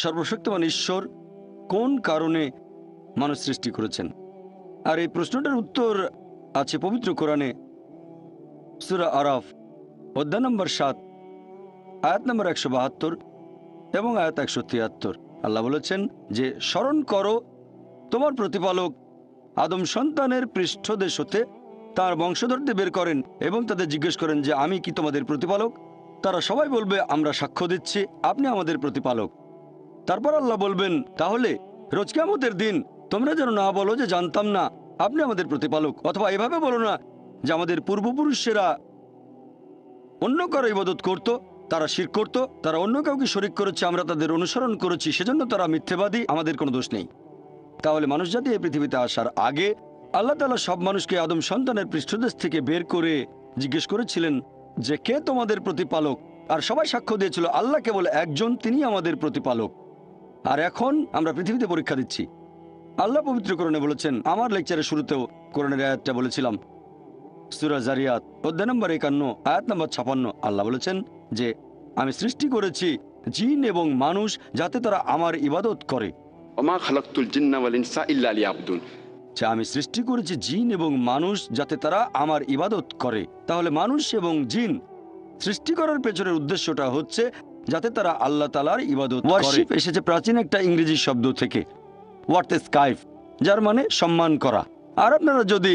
[SPEAKER 1] সর্বশক্তিমান ঈশ্বর কোন কারণে মানুষ সৃষ্টি করেছেন। আর এই প্রশ্নটার উত্তর আছে পবিত্র কোরআনে সূরা আরাফ অধ্যায় নম্বর 7 আয়াত নম্বর 172 এবং আয়াত 173। আল্লাহ বলেছেন যে স্মরণ করো তোমার প্রতিপালক আদম সন্তানের পৃষ্ঠদেশ হতে তার বংশধরদের বের করেন এবং তাদের জিজ্ঞেস করেন যে আমি কি তোমাদের প্রতিপালক। তারা সবাই বলবে আমরা সাক্ষ্য দিচ্ছি আপনি আমাদের প্রতিপালক। তারপর আল্লাহ বলবেন তাহলে রোজ কিয়ামতের দিন তোমরা যেন না বলো যে জানতাম না আপনি আমাদের প্রতিপালক, অথবা এভাবে বলো না যে আমাদের পূর্বপুরুষেরা অন্য কারো ইবাদত করত, তারা শিরক করত, তারা অন্য কাউকে শরিক করেছে, আমরা তাদের অনুসরণ করেছি সেজন্য তারা মিথ্যেবাদী, আমাদের কোনো দোষ নেই। তাহলে মানুষ জাতি এই পৃথিবীতে আসার আগে আল্লাহ তাআলা সব মানুষকে আদম সন্তানের পৃষ্ঠদেশ থেকে বের করে জিজ্ঞেস করেছিলেন যে কে তোমাদের প্রতিপালক, আর সবাই সাক্ষ্য দিয়েছিল আল্লাহ কেবল একজন, তিনি আমাদের প্রতিপালক। আর এখন আমরা পৃথিবীতে পরীক্ষা দিচ্ছি। আল্লাহ পবিত্র কোরআনে বলেছেন, আমার লেকচারের শুরুতেও কোরআনের আয়াতটা বলেছিলাম, সূরা জারিয়াত অধ্যায় নম্বর 51 আয়াত নম্বর 56। আল্লাহ বলেছেন যে আমি সৃষ্টি করেছি জিন এবং মানুষ যাতে তারা আমার ইবাদত করে।
[SPEAKER 2] ওমা খালাকতুল জিন্না ওয়াল ইনসা ইল্লা লিয়াবুদুন।
[SPEAKER 1] আমি সৃষ্টি করেছি জিন এবং মানুষ যাতে তারা আমার ইবাদত করে। তাহলে মানুষ এবং জিন সৃষ্টি করার পেছনের উদ্দেশ্যটা হচ্ছে যাতে তারা আল্লাহ তাআলার ইবাদত করে। ওয়ারশিপ এসেছে প্রাচীন একটা ইংরেজি শব্দ থেকে, ওয়ার্তেস্কাইফ, যার মানে সম্মান করা। আর আপনারা যদি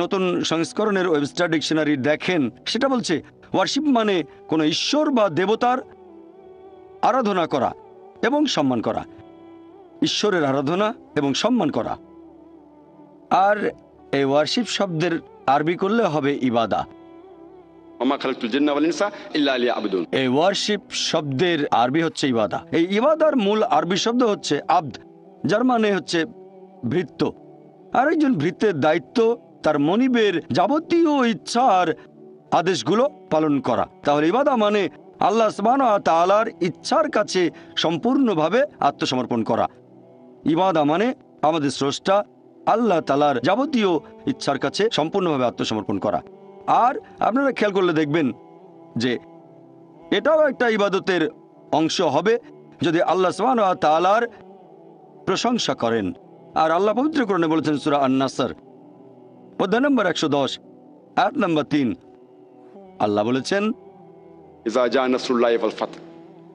[SPEAKER 1] নতুন সংস্করণের ওয়েবস্টার ডিকশনারি দেখেন, সেটা বলছে ওয়ারশিপ মানে কোনো ঈশ্বর বা দেবতার আরাধনা করা এবং সম্মান করা, ঈশ্বরের আরাধনা এবং সম্মান করা। আর এই ওয়ারশিপ শব্দের আরবি করলে হবে ইবাদা।
[SPEAKER 2] ওমা খালাকতুল জিন্না ওয়াল ইনসা ইল্লা লিয়াবুদুন।
[SPEAKER 1] এই ওয়ারশিপ শব্দের আরবি হচ্ছে ইবাদা। এই ইবাদার মূল আরবি শব্দ হচ্ছে আব্দ, যার মানে হচ্ছে ভৃত্য। আর একজন ভৃত্যের দায়িত্ব তার মনিবের যাবতীয় ইচ্ছার আদেশগুলো পালন করা। তাহলে ইবাদা মানে আল্লাহ সুবহানাহু ওয়া তাআলার ইচ্ছার কাছে সম্পূর্ণভাবে আত্মসমর্পণ করা। ইবাদা মানে আমাদের স্রষ্টা আল্লাহ তাআলার যাবতীয় ইচ্ছার কাছে সম্পূর্ণভাবে আত্মসমর্পণ করা। আর আপনারা খেয়াল করলে দেখবেন যে এটাও একটা ইবাদতের অংশ হবে যদি আল্লাহ সুবহানাহু ওয়া তাআলার প্রশংসা করেন। আর আল্লাহ পবিত্র কোরআনে বলেছেন সূরা আন-নাসর অধ্যায় নম্বর 110 আয়াত নম্বর 3। আল্লাহ বলেছেন,
[SPEAKER 2] ইযা জা নাসরুল্লাহি ওয়াল ফাত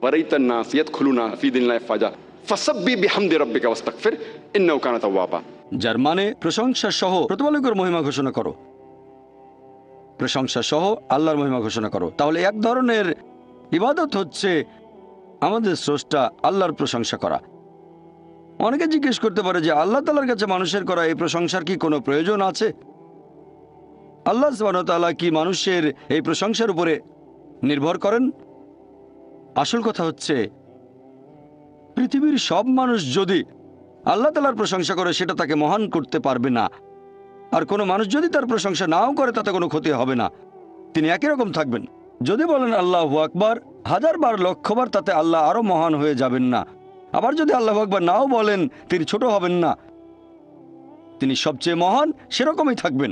[SPEAKER 2] ওয়া রাআইতান নাস ইয়াদখুলুনা ফি দীনিল্লাহি ফাজা ফাসাব্বিহ বিহামদি রাব্বিকা ওয়াস্তাগফির ইন্নাহু কানা তাওয়াবা।
[SPEAKER 1] যার মানে প্রশংসা সহ প্রতিপালকের মহিমা ঘোষণা করো, প্রশংসা সহ আল্লাহর মহিমা ঘোষণা করো। তাহলে এক ধরনের ইবাদত হচ্ছে আমাদের স্রষ্টা আল্লাহর প্রশংসা করা। অনেকে জিজ্ঞেস করতে পারে যে আল্লাহ তাআলার কাছে মানুষের করা এই প্রশংসার কি কোনো প্রয়োজন আছে? আল্লাহ সুবহানাহু ওয়া তাআলা কি মানুষের এই প্রশংসার উপরে নির্ভর করেন? আসল কথা হচ্ছে পৃথিবীর সব মানুষ যদি আল্লাহ তাআলার প্রশংসা করে সেটা তাকে মহান করতে পারবে না। আর কোনো মানুষ যদি তার প্রশংসা নাও করে তাতে কোনো ক্ষতি হবে না, তিনি একই রকম থাকবেন। যদি বলেন আল্লাহু আকবার 1000 বার 1,000,000 বার, তাতে আল্লাহ আরো মহান হয়ে যাবেন না। আবার যদি আল্লাহু আকবার নাও বলেন তিনি ছোট হবেন না, তিনি সবচেয়ে মহান সেরকমই থাকবেন।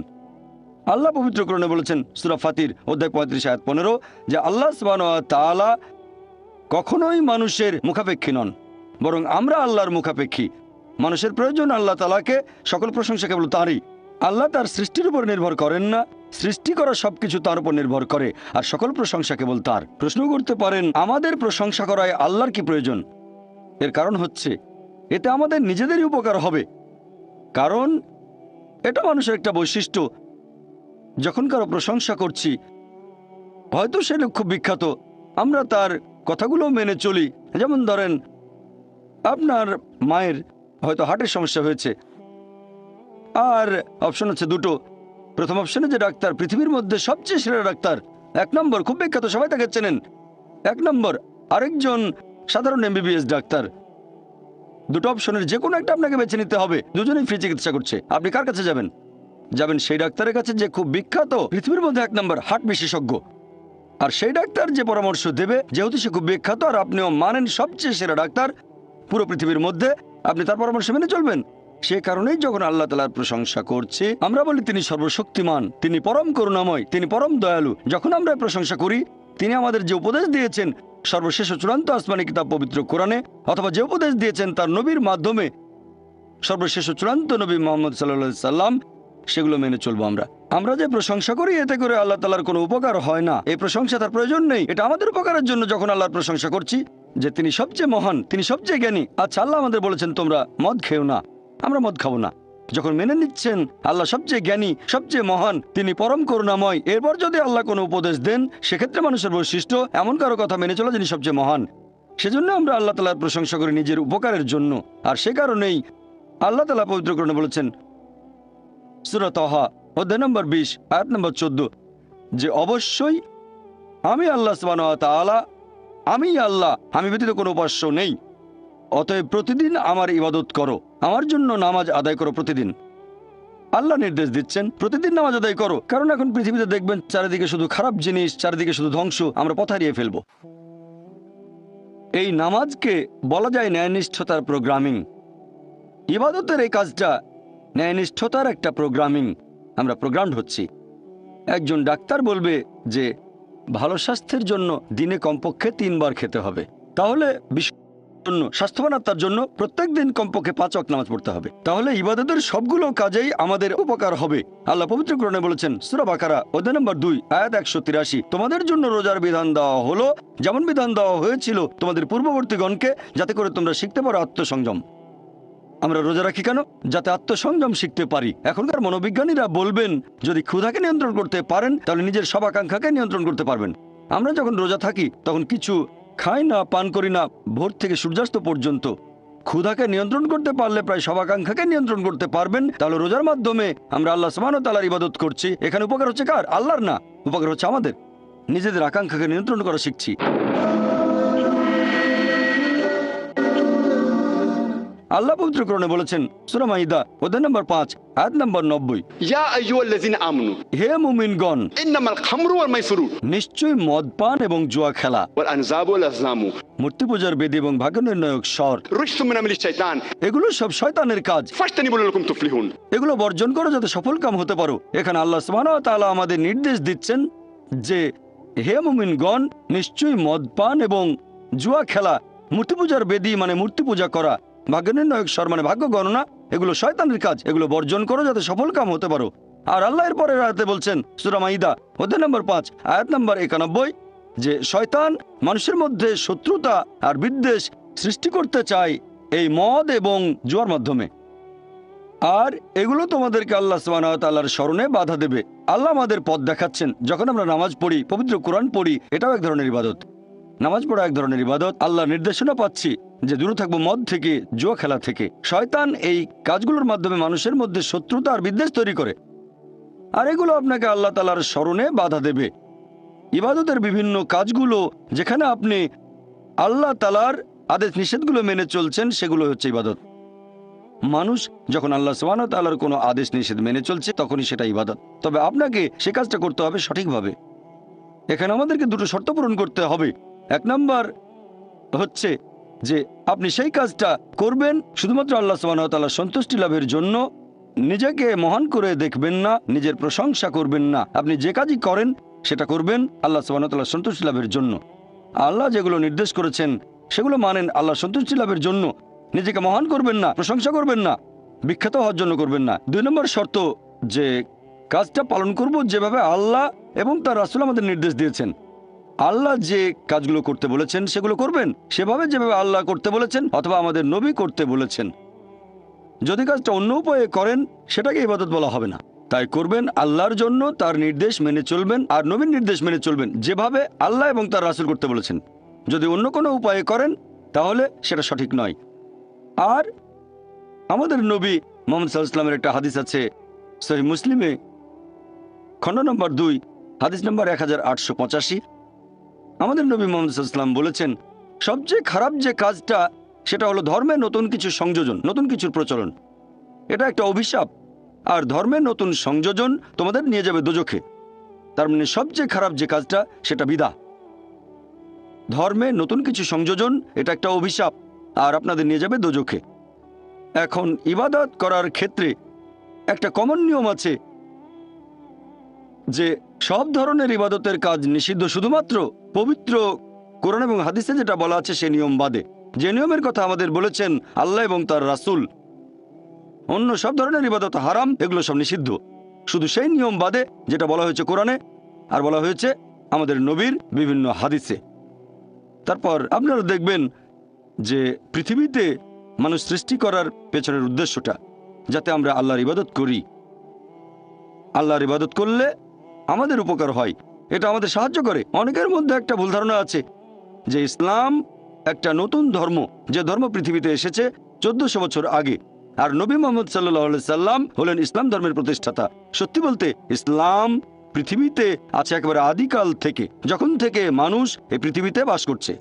[SPEAKER 1] আল্লাহ পবিত্র কোরআনে বলেছেন সূরা ফাতির অধ্যায় 35 আয়াত 15 যে আল্লাহ সুবহানাহু ওয়া তাআলা কখনোই মানুষের মুখাপেক্ষী নন, বরং আমরা আল্লাহর মুখাপেক্ষী। মানুষের প্রয়োজন আল্লাহ তাআলাকে, সকল প্রশংসা কেবল তাঁরই। আল্লাহ তার সৃষ্টির উপর নির্ভর করেন না, সৃষ্টি করা সবকিছু তার উপর নির্ভর করে, আর সকল প্রশংসা কেবল তার। প্রশ্ন করতে পারেন আমাদের প্রশংসা করায় আল্লাহর কি প্রয়োজন? এর কারণ হচ্ছে এতে আমাদের নিজেদেরই উপকার হবে, কারণ এটা মানুষের একটা বৈশিষ্ট্য। যখন কারো প্রশংসা করছি, হয়তো সে লোক খুব বিখ্যাত, আমরা তার কথাগুলো মেনে চলি। যেমন ধরেন আপনার মায়ের হয়তো হার্টের সমস্যা হয়েছে, আর অপশন হচ্ছে দুটো। প্রথম অপশনে যে ডাক্তার পৃথিবীর মধ্যে সবচেয়ে সেরা ডাক্তার, 1 নম্বর, খুব বিখ্যাত, সবাই তাকে চেনেন, 1 নম্বর। আরেকজন সাধারণ MBBS ডাক্তার। দুটো অপশনের যে কোনো একটা আপনাকে বেছে নিতে হবে। দুজনেই ফ্রি চিকিৎসা করছে। আপনি কার কাছে যাবেন? যাবেন সেই ডাক্তারের কাছে যে খুব বিখ্যাত, পৃথিবীর মধ্যে 1 নম্বর হার্ট বিশেষজ্ঞ। আর সেই ডাক্তার যে পরামর্শ দেবে, যেহেতু সে খুব বিখ্যাত আর আপনিও মানেন সবচেয়ে সেরা ডাক্তার পুরো পৃথিবীর মধ্যে, আপনি তার পরামর্শ মেনে চলবেন। সে কারণেই যখন আল্লাহ তাআলার প্রশংসা করছি, আমরা বলি তিনি সর্বশক্তিমান, তিনি পরম করুণাময়, তিনি পরম দয়ালু। যখন আমরা প্রশংসা করি, তিনি আমাদের যে উপদেশ দিয়েছেন সর্বশেষ ও চূড়ান্ত আসমানি কিতাব পবিত্র কোরআনে, অথবা যে উপদেশ দিয়েছেন তার নবীর মাধ্যমে সর্বশেষ ও চূড়ান্ত নবী মুহাম্মদ সাল্লাল্লাহু আলাইহি সাল্লাম, সেগুলো মেনে চলবো। আমরা যে প্রশংসা করি এতে করে আল্লাহ তাআলার কোনো উপকার হয় না। এই প্রশংসা তার প্রয়োজন নেই। এটা আমাদের উপকারের জন্য যখন আল্লাহর প্রশংসা করছি যে তিনি সবচেয়ে মহান, তিনি সবচেয়ে জ্ঞানী। আচ্ছা, আল্লাহ আমাদের বলেছেন তোমরা মদ খেও না, আমরা মদ খাবো না। যখন মেনে নিচ্ছেন আল্লাহ সবচেয়ে জ্ঞানী, সবচেয়ে মহান, তিনি পরম করুণাময়, এরপর যদি আল্লাহ কোনো উপদেশ দেন সেক্ষেত্রে মানুষের বৈশিষ্ট্য এমন কারো কথা মেনে চলা যিনি সবচেয়ে মহান। সেজন্য আমরা আল্লাহ তাআলার প্রশংসা করি নিজের উপকারের জন্য। আর সে কারণেই আল্লাহ তাআলা পবিত্র কোরআনে বলেছেন সূরা তাহা অধ্যায় নম্বর 20 আয়াত নম্বর 14 যে অবশ্যই আমি আল্লাহ সুবহানাহু ওয়া তাআলা, আমি আল্লাহ, আমি ব্যতীত কোনো উপাস্য নেই। অতএব প্রতিদিন আমার ইবাদত করো, আমার জন্য নামাজ আদায় করো প্রতিদিন। আল্লাহ নির্দেশ দিচ্ছেন প্রতিদিন নামাজ আদায় করো, কারণ এখন পৃথিবীতে দেখবেন চারিদিকে শুধু খারাপ জিনিস, চারিদিকে শুধু ধ্বংস, আমরা পথ হারিয়ে ফেলবো। এই নামাজকে বলা যায় ন্যায়নিষ্ঠতার প্রোগ্রামিং। ইবাদতের এই কাজটা ন্যায়নিষ্ঠতার একটা প্রোগ্রামিং। আমরা প্রোগ্রামড হচ্ছি। একজন ডাক্তার বলবে যে ভালো স্বাস্থ্যের জন্য দিনে কমপক্ষে 3 বার খেতে হবে, তাহলে জন্য স্বাস্থ্যবান আত্মার জন্য প্রত্যেক দিন কমপক্ষে 5 ওয়াক্ত নামাজ পড়তে হবে। তাহলে ইবাদতের সবগুলো কাজেই আমাদের উপকার হবে। আল্লাহ পবিত্র কোরআনে বলেছেন সূরা বাকারা অধ্যায় নম্বর 2 আয়াত 183 তোমাদের জন্য রোজার বিধান দেওয়া হলো যেমন বিধান দেওয়া হয়েছিল তোমাদের পূর্ববর্তীগণকে, যাতে করে তোমরা শিখতে পারো আত্মসংযম। আমরা রোজা রাখি কেন? যাতে আত্মসংযম শিখতে পারি। এখনকার মনোবিজ্ঞানীরা বলবেন যদি ক্ষুধাকে নিয়ন্ত্রণ করতে পারেন তাহলে নিজের সব আকাঙ্ক্ষাকে নিয়ন্ত্রণ করতে পারবেন। আমরা যখন রোজা থাকি তখন কিছু খাই না, পান করি না ভোর থেকে সূর্যাস্ত পর্যন্ত। ক্ষুধাকে নিয়ন্ত্রণ করতে পারলে প্রায় সব আকাঙ্ক্ষাকে নিয়ন্ত্রণ করতে পারবেন। তাহলে রোজার মাধ্যমে আমরা আল্লাহ সুবহানাহু ওয়া তাআলার ইবাদত করছি। এখানে উপকার হচ্ছে কার? আল্লাহর না, উপকার হচ্ছে আমাদের। নিজেদের আকাঙ্ক্ষাকে নিয়ন্ত্রণ করা শিখছি। আল্লাহ পবিত্র কোরআনে বলেছেন সূরা মাইদা অধ্যায় নম্বর 5 আয়াত নম্বর 90
[SPEAKER 2] ইয়া আইয়ুহাল্লাযিনা আমানু
[SPEAKER 1] হে মুমিনগণ
[SPEAKER 2] ইন্নামাল খামরু ওয়াল মাইসিরু
[SPEAKER 1] নিশ্চয়ই মদ পান এবং জুয়া খেলা,
[SPEAKER 2] ওয়াল আনজাবু ওয়াল আজলামু
[SPEAKER 1] মূর্তি পূজার বেদি এবং ভাগ্য নির্ণায়ক স্বর,
[SPEAKER 2] রিজসুম মিন আমালিশ শাইতান
[SPEAKER 1] এগুলো সব শয়তানের কাজ।
[SPEAKER 2] ফাজতানিবু লাকুম তুফলিহুন।
[SPEAKER 1] এগুলো বর্জন করো যাতে সফল কাম হতে পারো। এখানে আল্লাহ সুবহানাহু ওয়া তাআলা আমাদের নির্দেশ দিচ্ছেন যে হে মুমিনগণ নিশ্চয়ই মদ পান এবং জুয়া খেলা, মূর্তি পূজার বেদি মানে মূর্তি পূজা করা, ভাগ্য নির্ণায়ক স্বর মানে ভাগ্য গণনা, এগুলো শয়তানের কাজ। এগুলো বর্জন করো যাতে সফল কাম হতে পারো। আর আল্লাহ এর পরের আয়াতে বলছেন সূরা মাইদা অধ্যায় নম্বর 5 আয়াত নম্বর 91 যে শয়তান মানুষের মধ্যে শত্রুতা আর বিদ্বেষ সৃষ্টি করতে চায় এই মদ এবং জুয়ার মাধ্যমে। আর এগুলো তোমাদেরকে আল্লাহ সুবহানাহু ওয়া তাআলার স্মরণে বাধা দেবে। আল্লাহ আমাদের পথ দেখাচ্ছেন। যখন আমরা নামাজ পড়ি, পবিত্র কোরআন পড়ি, এটাও এক ধরনের ইবাদত। নামাজ পড়া এক ধরনের ইবাদত। আল্লাহ নির্দেশনা পাচ্ছি যে দূরে থাকবো মদ থেকে, জুয়া খেলা থেকে। শয়তান এই কাজগুলোর মাধ্যমে মানুষের মধ্যে শত্রুতা আর বিদ্বেষ তৈরি করে, আর এগুলো আপনাকে আল্লাহ তাআলার স্মরণে বাধা দেবে। ইবাদতের বিভিন্ন কাজগুলো যেখানে আপনি আল্লাহ তাআলার আদেশ নিষেধগুলো মেনে চলছেন সেগুলো হচ্ছে ইবাদত। মানুষ যখন আল্লাহ সুবহানাহু ওয়া তাআলার কোনো আদেশ নিষেধ মেনে চলছে তখনই সেটা ইবাদত। তবে আপনাকে সে কাজটা করতে হবে সঠিকভাবে। এখানে আমাদেরকে দুটো শর্ত পূরণ করতে হবে। 1 নম্বর হচ্ছে যে আপনি সেই কাজটা করবেন শুধুমাত্র আল্লাহ সুবহানাহু ওয়া তাআলার সন্তুষ্টি লাভের জন্য। নিজেকে মহান করে দেখবেন না, নিজের প্রশংসা করবেন না। আপনি যে কাজই করেন সেটা করবেন আল্লাহ সুবহানাহু ওয়া তাআলার সন্তুষ্টি লাভের জন্য। আল্লাহ যেগুলো নির্দেশ করেছেন সেগুলো মানেন আল্লাহ সন্তুষ্টি লাভের জন্য। নিজেকে মহান করবেন না, প্রশংসা করবেন না, বিখ্যাত হওয়ার জন্য করবেন না। 2 নম্বর শর্ত যে কাজটা পালন করব যেভাবে আল্লাহ এবং তার রাসূল আমাদের নির্দেশ দিয়েছেন। আল্লাহ যে কাজগুলো করতে বলেছেন সেগুলো করবেন সেভাবে যেভাবে আল্লাহ করতে বলেছেন অথবা আমাদের নবী করতে বলেছেন। যদি কাজটা অন্য উপায়ে করেন সেটাকে ইবাদত বলা হবে না। তাই করবেন আল্লাহর জন্য, তার নির্দেশ মেনে চলবেন আর নবীর নির্দেশ মেনে চলবেন যেভাবে আল্লাহ এবং তার রাসূল করতে বলেছেন। যদি অন্য কোনো উপায়ে করেন তাহলে সেটা সঠিক নয়। আর আমাদের নবী মুহাম্মদ সাল্লাল্লাহু আলাইহি ওয়াসাল্লামের একটা হাদিস আছে সহিহ মুসলিমে খণ্ড নম্বর 2 হাদিস নম্বর 1885। আমাদের নবী মুহাম্মদ সাল্লাল্লাহু আলাইহি ওয়াসাল্লাম বলেছেন সবচেয়ে খারাপ যে কাজটা সেটা হলো ধর্মে নতুন কিছু সংযোজন, নতুন কিছুর প্রচলন। এটা একটা অভিশাপ। আর ধর্মে নতুন সংযোজন তোমাদের নিয়ে যাবে দোজখে। তার মানে সবচেয়ে খারাপ যে কাজটা সেটা বিদআত। ধর্মে নতুন কিছু সংযোজন এটা একটা অভিশাপ আর আপনাদের নিয়ে যাবে দোজখে। এখন ইবাদত করার ক্ষেত্রে একটা কমন নিয়ম আছে যে সব ধরনের ইবাদতের কাজ নিষিদ্ধ শুধুমাত্র পবিত্র কোরআন এবং হাদিসে যেটা বলা আছে সে নিয়ম বাদে। যে নিয়মের কথা আমাদের বলেছেন আল্লাহ এবং তার রাসূল, অন্য সব ধরনের ইবাদত হারাম, এগুলো সব নিষিদ্ধ। শুধু সেই নিয়ম বাদে যেটা বলা হয়েছে কোরআনে আর বলা হয়েছে আমাদের নবীর বিভিন্ন হাদিসে। তারপর আপনারা দেখবেন যে পৃথিবীতে মানুষ সৃষ্টি করার পেছনের উদ্দেশ্যটা যাতে আমরা আল্লাহর ইবাদত করি। আল্লাহর ইবাদত করলে আমাদের উপকার হয়, এটা আমাদের সাহায্য করে। অনেকের মধ্যে একটা ভুল ধারণা আছে যে ইসলাম একটা নতুন ধর্ম, যে ধর্ম পৃথিবীতে এসেছে 1400 বছর আগে, আর নবী মুহাম্মদ সাল্লাল্লাহু আলাইহি সাল্লাম হলেন ইসলাম ধর্মের প্রতিষ্ঠাতা। সত্যি বলতে ইসলাম পৃথিবীতে আছে একেবারে আদিকাল থেকে, যখন থেকে মানুষ এই পৃথিবীতে বাস করছে।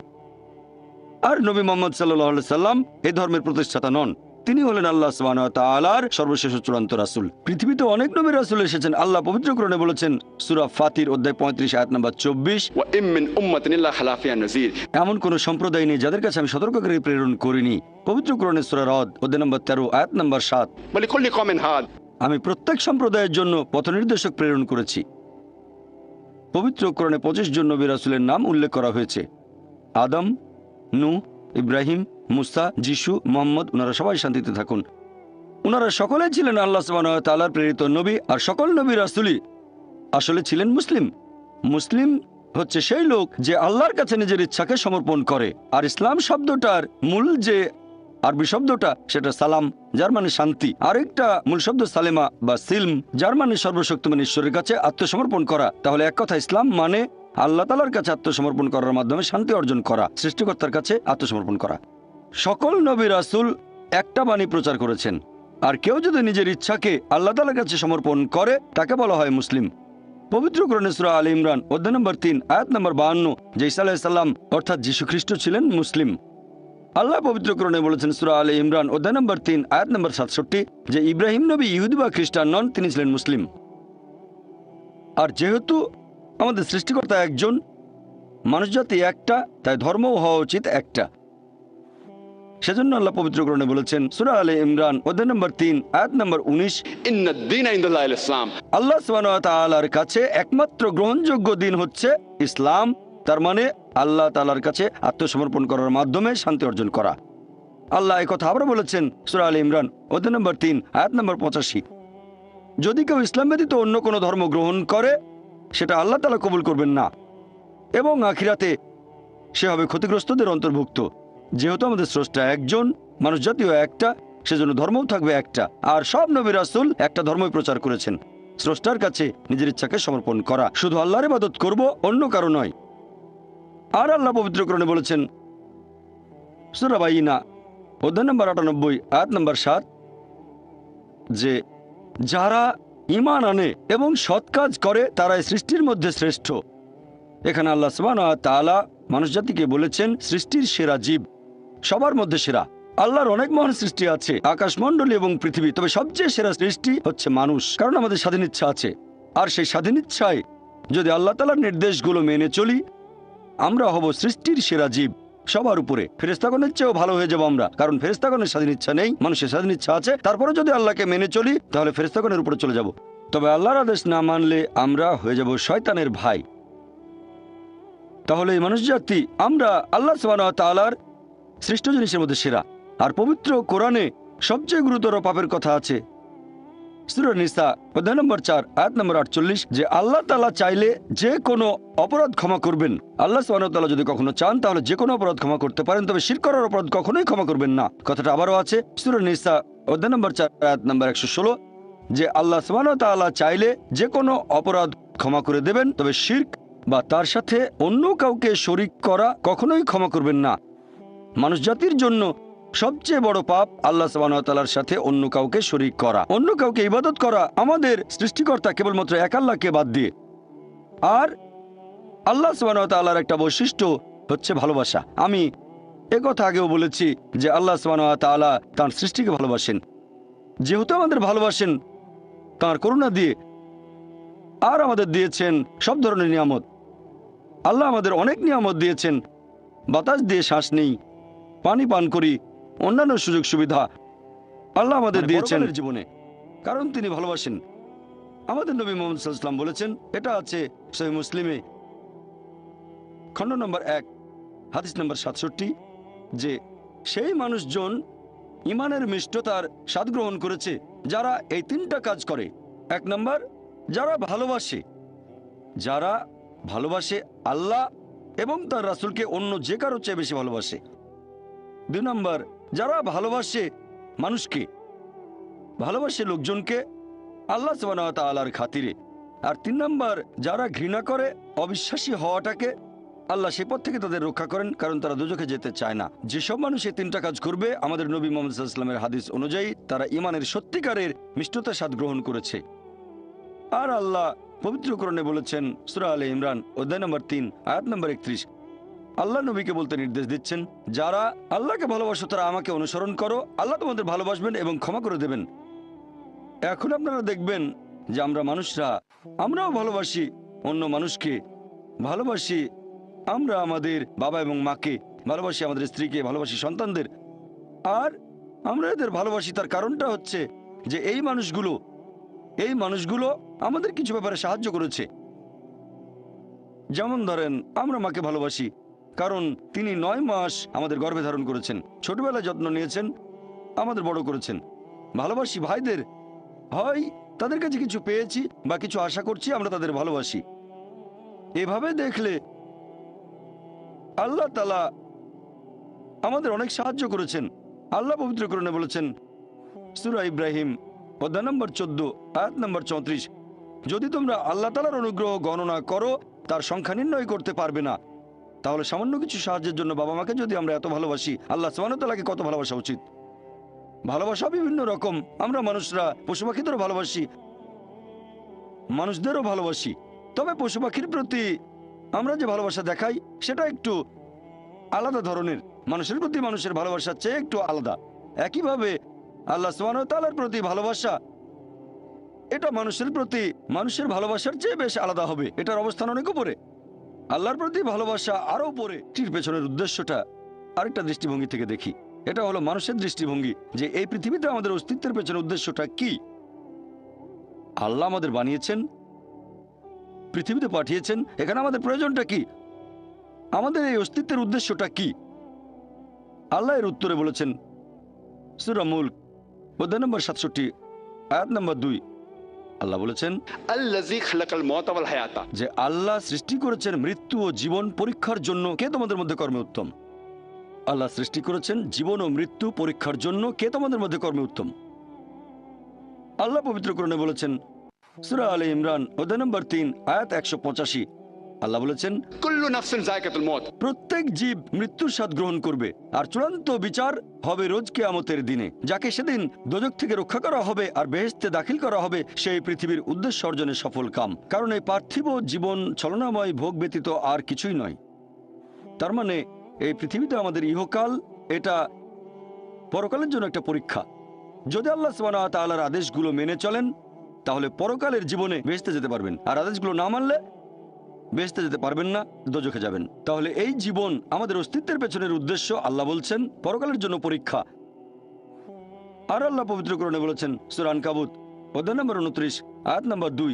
[SPEAKER 1] আর নবী মুহাম্মদ সাল্লাল্লাহু আলাইহি সাল্লাম এই ধর্মের প্রতিষ্ঠাতা নন, তিনি হলেন আল্লাহ সুবহানাহু ওয়া তাআলার সর্বশেষ ও চূড়ান্ত রাসূল। পৃথিবীতে অনেক নবী রাসূল এসেছেন। আল্লাহ পবিত্র কোরআনে বলেছেন সূরা ফাতির অধ্যায় 35 আয়াত নাম্বার 24,
[SPEAKER 2] وإن من أمة إلا خلا فيها نذير।
[SPEAKER 1] এমন কোন সম্প্রদায় নেই যাদের কাছে আমি সতর্ককারী প্রেরণ করিনি। পবিত্র কোরআনের সূরা রদ অধ্যায় নম্বর 13 আয়াত নাম্বার 7,
[SPEAKER 2] ولكل قوم هاد।
[SPEAKER 1] আমি প্রত্যেক সম্প্রদায়ের জন্য পথনির্দেশক প্রেরণ করেছি। পবিত্র কোরআনে 25 জন নবী রাসূলের নাম উল্লেখ করা হয়েছে। আদম, নূহ, ইব্রাহিম, মুসা, যিশু, মুহাম্মদ, ওনারা সবাই শান্তিতে থাকুন। ওনারা সকলেই ছিলেন আল্লাহ সুবহানাহু ওয়া তাআলার প্রেরিত নবী, আর সকল নবী রাসূলই আসলে ছিলেন মুসলিম। মুসলিম হচ্ছে সেই লোক যে আল্লাহর কাছে নিজের ইচ্ছাকে সমর্পণ করে। আর ইসলাম শব্দটার মূল যে আরবি শব্দটা সেটা সালাম, যার মানে শান্তি। আরেকটা মূল শব্দ সালেমা বা সিলম, যার মানে সর্বশক্তিমান ঈশ্বরের কাছে আত্মসমর্পণ করা। তাহলে এক কথা ইসলাম মানে আল্লাহ তাআলার কাছে আত্মসমর্পণ করার মাধ্যমে শান্তি অর্জন করা, সৃষ্টিকর্তার কাছে আত্মসমর্পণ করা। সকল নবী রাসূল একটা বাণী প্রচার করেছেন, আর কেউ যদি নিজের ইচ্ছাকে আল্লাহ তাআলার কাছে সমর্পণ করে তাকে বলা হয় মুসলিম। পবিত্র কোরআনে সূরা আলে ইমরান অধ্যায় নম্বর 3 আয়াত নম্বর 52 যে ঈসা আলাইহিস সালাম অর্থাৎ যীশু খ্রিস্ট ছিলেন মুসলিম। আল্লাহ পবিত্র কোরআনে বলেছেন সূরা আলে ইমরান অধ্যায় নম্বর 3 আয়াত নম্বর 67 যে ইব্রাহিম নবী ইহুদি বা খ্রিস্টান নন, তিনি ছিলেন মুসলিম। আর যেহেতু আমাদের সৃষ্টিকর্তা একজন, মানুষ জাতি একটা, তাই ধর্মও হওয়া উচিত একটা। সেজন্য আল্লাহ পবিত্র কোরআনে বলেছেন সূরা আলে ইমরান অধ্যায় নম্বর 3 আয়াত নম্বর 19
[SPEAKER 2] إن الدين عند الله الإسلام।
[SPEAKER 1] আল্লাহ সুবহানাহু ওয়া তাআলার কাছে একমাত্র গ্রহণযোগ্য দিন হচ্ছে ইসলাম। তার মানে আল্লাহ তাআলার কাছে আত্মসমর্পণ করার মাধ্যমে শান্তি অর্জন করা। আল্লাহ এই কথা আবার বলেছেন সূরা আলে ইমরান অধ্যায় নম্বর 3 আয়াত নম্বর 85 যদি কেউ ইসলাম ব্যতীত অন্য কোনো ধর্ম গ্রহণ করে সেটা আল্লাহ তাআলা কবুল করবেন না, এবং আখিরাতে সে হবে ক্ষতিগ্রস্তদের অন্তর্ভুক্ত। যেহেতু আমাদের স্রষ্টা একজন, মানুষ জাতীয় একটা, সেজন্য ধর্মও থাকবে একটা। আর সব নবী রাসূল একটা ধর্মই প্রচার করেছেন, স্রষ্টার কাছে নিজের ইচ্ছাকে সমর্পণ করা, শুধু আল্লাহর ইবাদত করব, অন্য কারো নয়। আর আল্লাহ পবিত্র কোরআনে বলেছেন সূরা বাইনা অধ্যায় নম্বর 98 আয়াত নম্বর 7 যে যারা ঈমান আনে এবং সৎ কাজ করে তারাই সৃষ্টির মধ্যে শ্রেষ্ঠ। এখানে আল্লাহ সুবহানাহু ওয়া তাআলা মানুষ জাতিকে বলেছেন সৃষ্টির সেরা জীব, সবার মধ্যে সেরা। আল্লাহর অনেক মহান সৃষ্টি আছে, আকাশমণ্ডলী এবং পৃথিবী, তবে সবচেয়ে সেরা সৃষ্টি হচ্ছে মানুষ, কারণ আমাদের স্বাধীন ইচ্ছা আছে। আর সেই স্বাধীন ইচ্ছায় যদি আল্লাহ তাআলার নির্দেশগুলো মেনে চলি আমরা হব সৃষ্টির সেরা জীব, সবার উপরে। ফেরেশতাগণের চেয়েও ভালো হয়ে যাব আমরা, কারণ ফেরেশতাগণের স্বাধীন ইচ্ছা নেই, মানুষের স্বাধীন ইচ্ছা আছে। তারপরে যদি আল্লাহকে মেনে চলি তাহলে ফেরেশতাগণের উপরে চলে যাব। তবে আল্লাহর আদেশ না মানলে আমরা হয়ে যাব শয়তানের ভাই। তাহলে এই মানুষ জাতি আমরা আল্লাহ সুবহানাহু ওয়া তাআলার সৃষ্ট জিনিসের মধ্যে সেরা। আর পবিত্র কোরআনে সবচেয়ে গুরুতর পাপের কথা আছে সূরা নিসা অধ্যায় নম্বর 4 আয়াত নম্বর 48 যে আল্লাহ তাআলা চাইলে যে কোনো অপরাধ ক্ষমা করবেন। আল্লাহ সুবহানাহু ওয়া তাআলা যদি কখনো চান তাহলে যে কোনো অপরাধ ক্ষমা করতে পারেন, তবে শিরক করার অপরাধ কখনোই ক্ষমা করবেন না। কথাটা আবারও আছে সূরা নিসা অধ্যায় নম্বর 4 আয়াত নম্বর 116 যে আল্লাহ সুবহানাহু ওয়া তাআলা চাইলে যে কোনো অপরাধ ক্ষমা করে দেবেন, তবে শিরক বা তার সাথে অন্য কাউকে শরীক করা কখনোই ক্ষমা করবেন না। মানুষ জাতির জন্য সবচেয়ে বড় পাপ আল্লাহ সুবহানাহু ওয়া তাআলার সাথে অন্য কাউকে শরীক করা, অন্য কাউকে ইবাদত করা আমাদের সৃষ্টিকর্তা কেবলমাত্র এক আল্লাহকে বাদ দিয়ে। আর আল্লাহ সুবহানাহু ওয়া তাআলার একটা বৈশিষ্ট্য হচ্ছে ভালোবাসা। আমি একথা আগেও বলেছি যে আল্লাহ সুবহানাহু ওয়া তাআলা তাঁর সৃষ্টিকে ভালোবাসেন। যেহেতু আমাদের ভালোবাসেন তাঁর করুণা দিয়ে, আর আমাদের দিয়েছেন সব ধরনের নিয়ামত। আল্লাহ আমাদের অনেক নিয়ামত দিয়েছেন, বাতাস দিয়ে শ্বাস নেই, পানি পান করি, অন্যান্য সুযোগ সুবিধা আল্লাহ আমাদের দিয়েছেন জীবনে, কারণ তিনি ভালোবাসেন। আমাদের নবী মুহাম্মদ সাল্লাল্লাহু আলাইহি ওয়াসাল্লাম বলেছেন, এটা আছে সহিহ মুসলিমে খণ্ড নম্বর 1 হাদিস নম্বর 67 যে সেই মানুষজন ঈমানের মিষ্টতার স্বাদ গ্রহণ করেছে যারা এই 3টা কাজ করে। এক নম্বর, যারা ভালোবাসে আল্লাহ এবং তার রাসূলকে অন্য যে কারো চেয়ে বেশি ভালোবাসে। 2 নম্বর, যারা ভালোবাসে মানুষকে, ভালোবাসে লোকজনকে আল্লাহ সুবহানাহু ওয়া তাআলার খাতিরে। আর 3 নম্বর, যারা ঘৃণা করে অবিশ্বাসী হওয়াটাকে, আল্লাহ সে পথ থেকে তাদের রক্ষা করেন, কারণ তারা দোজখে যেতে চায় না। যেসব মানুষ এই 3টা কাজ করবে, আমাদের নবী মুহাম্মদ সাল্লাল্লাহু আলাইহি ওয়াসাল্লামের হাদিস অনুযায়ী তারা ঈমানের সত্যিকারের মিষ্টতার স্বাদ গ্রহণ করেছে। আর আল্লাহ পবিত্র কোরআনে বলেছেন, সূরা আলে ইমরান অধ্যায় নম্বর 3 আয়াত নম্বর 31, আল্লাহ নবীকে বলতে নির্দেশ দিচ্ছেন, যারা আল্লাহকে ভালোবাসো তারা আমাকে অনুসরণ করো, আল্লাহ তোমাদের ভালোবাসবেন এবং ক্ষমা করে দেবেন। এখন আপনারা দেখবেন যে আমরাও ভালোবাসি অন্য মানুষকে, ভালোবাসি আমরা আমাদের বাবা এবং মাকে, ভালোবাসি আমাদের স্ত্রীকে, ভালোবাসি সন্তানদের। আর আমরা এদের ভালোবাসি তার কারণটা হচ্ছে যে এই মানুষগুলো আমাদের কিছু ব্যাপারে সাহায্য করেছে। যেমন ধরেন, আমরা মাকে ভালোবাসি কারণ তিনি 9 মাস আমাদের গর্ভে ধারণ করেছেন, ছোটবেলায় যত্ন নিয়েছেন, আমাদের বড় করেছেন। ভালোবাসি ভাইদের, হয় তাদের কাছে কিছু পেয়েছি বা কিছু আশা করছি, আমরা তাদের ভালোবাসি। এভাবে দেখলে আল্লাহ তাআলা আমাদের অনেক সাহায্য করেছেন। আল্লাহ পবিত্র কোরআনে বলেছেন, সূরা ইব্রাহিম অধ্যায় নম্বর 14 আয়াত নম্বর 34, যদি তোমরা আল্লাহ তাআলার অনুগ্রহ গণনা করো তার সংখ্যা নির্ণয় করতে পারবে না। তাহলে সামান্য কিছু সাহায্যের জন্য বাবা মাকে যদি আমরা এত ভালোবাসি, আল্লাহ সুবহানাহু ওয়া তাআলাকে কত ভালোবাসা উচিত। ভালোবাসা বিভিন্ন রকম, আমরা মানুষরা পশু পাখিদেরও ভালোবাসি, মানুষদেরও ভালোবাসি। তবে পশু পাখির প্রতি আমরা যে ভালোবাসা দেখাই সেটা একটু আলাদা ধরনের, মানুষের প্রতি মানুষের ভালোবাসার চেয়ে একটু আলাদা। একইভাবে আল্লাহ সুবহানাহু ওয়া তাআলার প্রতি ভালোবাসা, এটা মানুষের প্রতি মানুষের ভালোবাসার চেয়ে বেশ আলাদা হবে, এটার অবস্থান অনেক উপরে। আল্লাহর প্রতি ভালোবাসা আরো উপরে। এটির পেছনের উদ্দেশ্যটা আরেকটা দৃষ্টিভঙ্গি থেকে দেখি। এটা হলো মানুষের দৃষ্টিভঙ্গি, যে এই পৃথিবীতে আমাদের অস্তিত্বের পেছনের উদ্দেশ্যটা কি। আল্লাহ আমাদের বানিয়েছেন, পৃথিবীতে পাঠিয়েছেন, এখানে আমাদের প্রয়োজনটা কি, আমাদের এই অস্তিত্বের উদ্দেশ্যটা কি। আল্লাহ এর উত্তরে বলেছেন, সূরা মুলক অধ্যায় নম্বর 67 আয়াত নম্বর 2, আল্লাহ বলেছেন,
[SPEAKER 2] আল্লাযী খালাকাল মাউতা ওয়াল হায়াতা,
[SPEAKER 1] যে আল্লাহ সৃষ্টি করেছেন মৃত্যু ও জীবন পরীক্ষার জন্য, কে তোমাদের মধ্যে কর্মে উত্তম। আল্লাহ সৃষ্টি করেছেন জীবন ও মৃত্যু পরীক্ষার জন্য, কে তোমাদের মধ্যে কর্মে উত্তম। আল্লাহ পবিত্র কোরআনে বলেছেন, সূরা আলে ইমরান অধ্যায় নম্বর 3 আয়াত 185, আল্লাহ বলেছেন,
[SPEAKER 2] কুল্লু নাফসিন যায়কাতুল মউত,
[SPEAKER 1] প্রত্যেক জীব মৃত্যুর স্বাদ গ্রহণ করবে, আর চূড়ান্ত বিচার হবে রোজ কিয়ামতের দিনে। যাকে সেদিন দোজখ থেকে রক্ষা করা হবে আর বেহেশতে দাখিল করা হবে, সেই পৃথিবীর উদ্দেশ্য অর্জনের সফল কাম। কারণ এই পার্থিব জীবন ছলনাময় ভোগ ব্যতীত আর কিছুই নয়। তার মানে এই পৃথিবীতে আমাদের ইহকাল, এটা পরকালের জন্য একটা পরীক্ষা। যদি আল্লাহ সুবহানাহু ওয়া তাআলার আদেশগুলো মেনে চলেন তাহলে পরকালের জীবনে বেহেশতে যেতে পারবেন, আর আদেশগুলো না মানলে বেহেশতে যেতে পারবেন না, দোজখে যাবেন। তাহলে এই জীবন আমাদের অস্তিত্বের পেছনের উদ্দেশ্য, আল্লাহ বলছেন পরকালের জন্য পরীক্ষা। আর আল্লাহ পবিত্র কোরআনে বলেছেন, সূরা আনকাবুত অধ্যায় নম্বর 29 আয়াত নম্বর 2,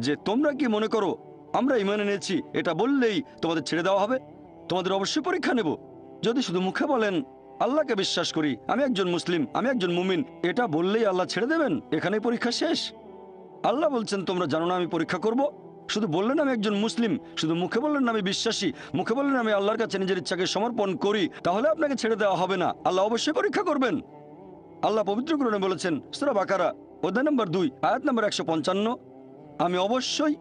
[SPEAKER 1] যে তোমরা কি মনে করো আমরা ঈমান এনেছি এটা বললেই তোমাদের ছেড়ে দেওয়া হবে? তোমাদের অবশ্যই পরীক্ষা নেব। যদি শুধু মুখে বলেন আল্লাহকে বিশ্বাস করি, আমি একজন মুসলিম, আমি একজন মুমিন, এটা বললেই আল্লাহ ছেড়ে দেবেন? এখানেই পরীক্ষা শেষ? আল্লাহ বলছেন, তোমরা জানো না আমি পরীক্ষা করব? শুধু বললেন আমি একজন মুসলিম, শুধু মুখে বললেন আমি বিশ্বাসী, মুখে বললেন আমি আল্লাহর কাছে নিজের ইচ্ছাকে সমর্পণ করি, তাহলে আপনাকে ছেড়ে দেওয়া হবে না। আল্লাহ অবশ্যই পরীক্ষা করবেন। আল্লাহ পবিত্র কোরআনে বলেছেন, সূরা বাকারা অধ্যায় নম্বর 2 আয়াত নম্বর 155, আমি অবশ্যই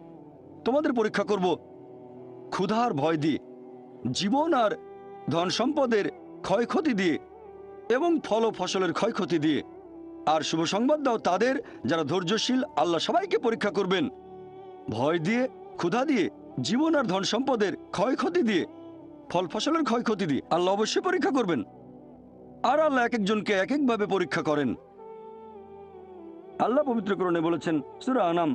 [SPEAKER 1] তোমাদের পরীক্ষা করব ক্ষুধার ভয় দিয়ে, জীবন আর ধন সম্পদের ক্ষয়ক্ষতি দিয়ে এবং ফল ও ফসলের ক্ষয়ক্ষতি দিয়ে। আর শুভ সংবাদ দাও তাদের যারা ধৈর্যশীল, আল্লাহ সবাইকে পরীক্ষা করবেন ভয় দিয়ে, ক্ষুধা দিয়ে, জীবন আর ধন সম্পদের ক্ষয়ক্ষতি দিয়ে, ফল ফসলের ক্ষয়ক্ষতি দিয়ে। আল্লাহ অবশ্যই পরীক্ষা করবেন। আর আল্লাহ এক একজনকে এক একভাবে পরীক্ষা করেন। আল্লাহ পবিত্র কোরআনে বলেছেন, সূরা আনাম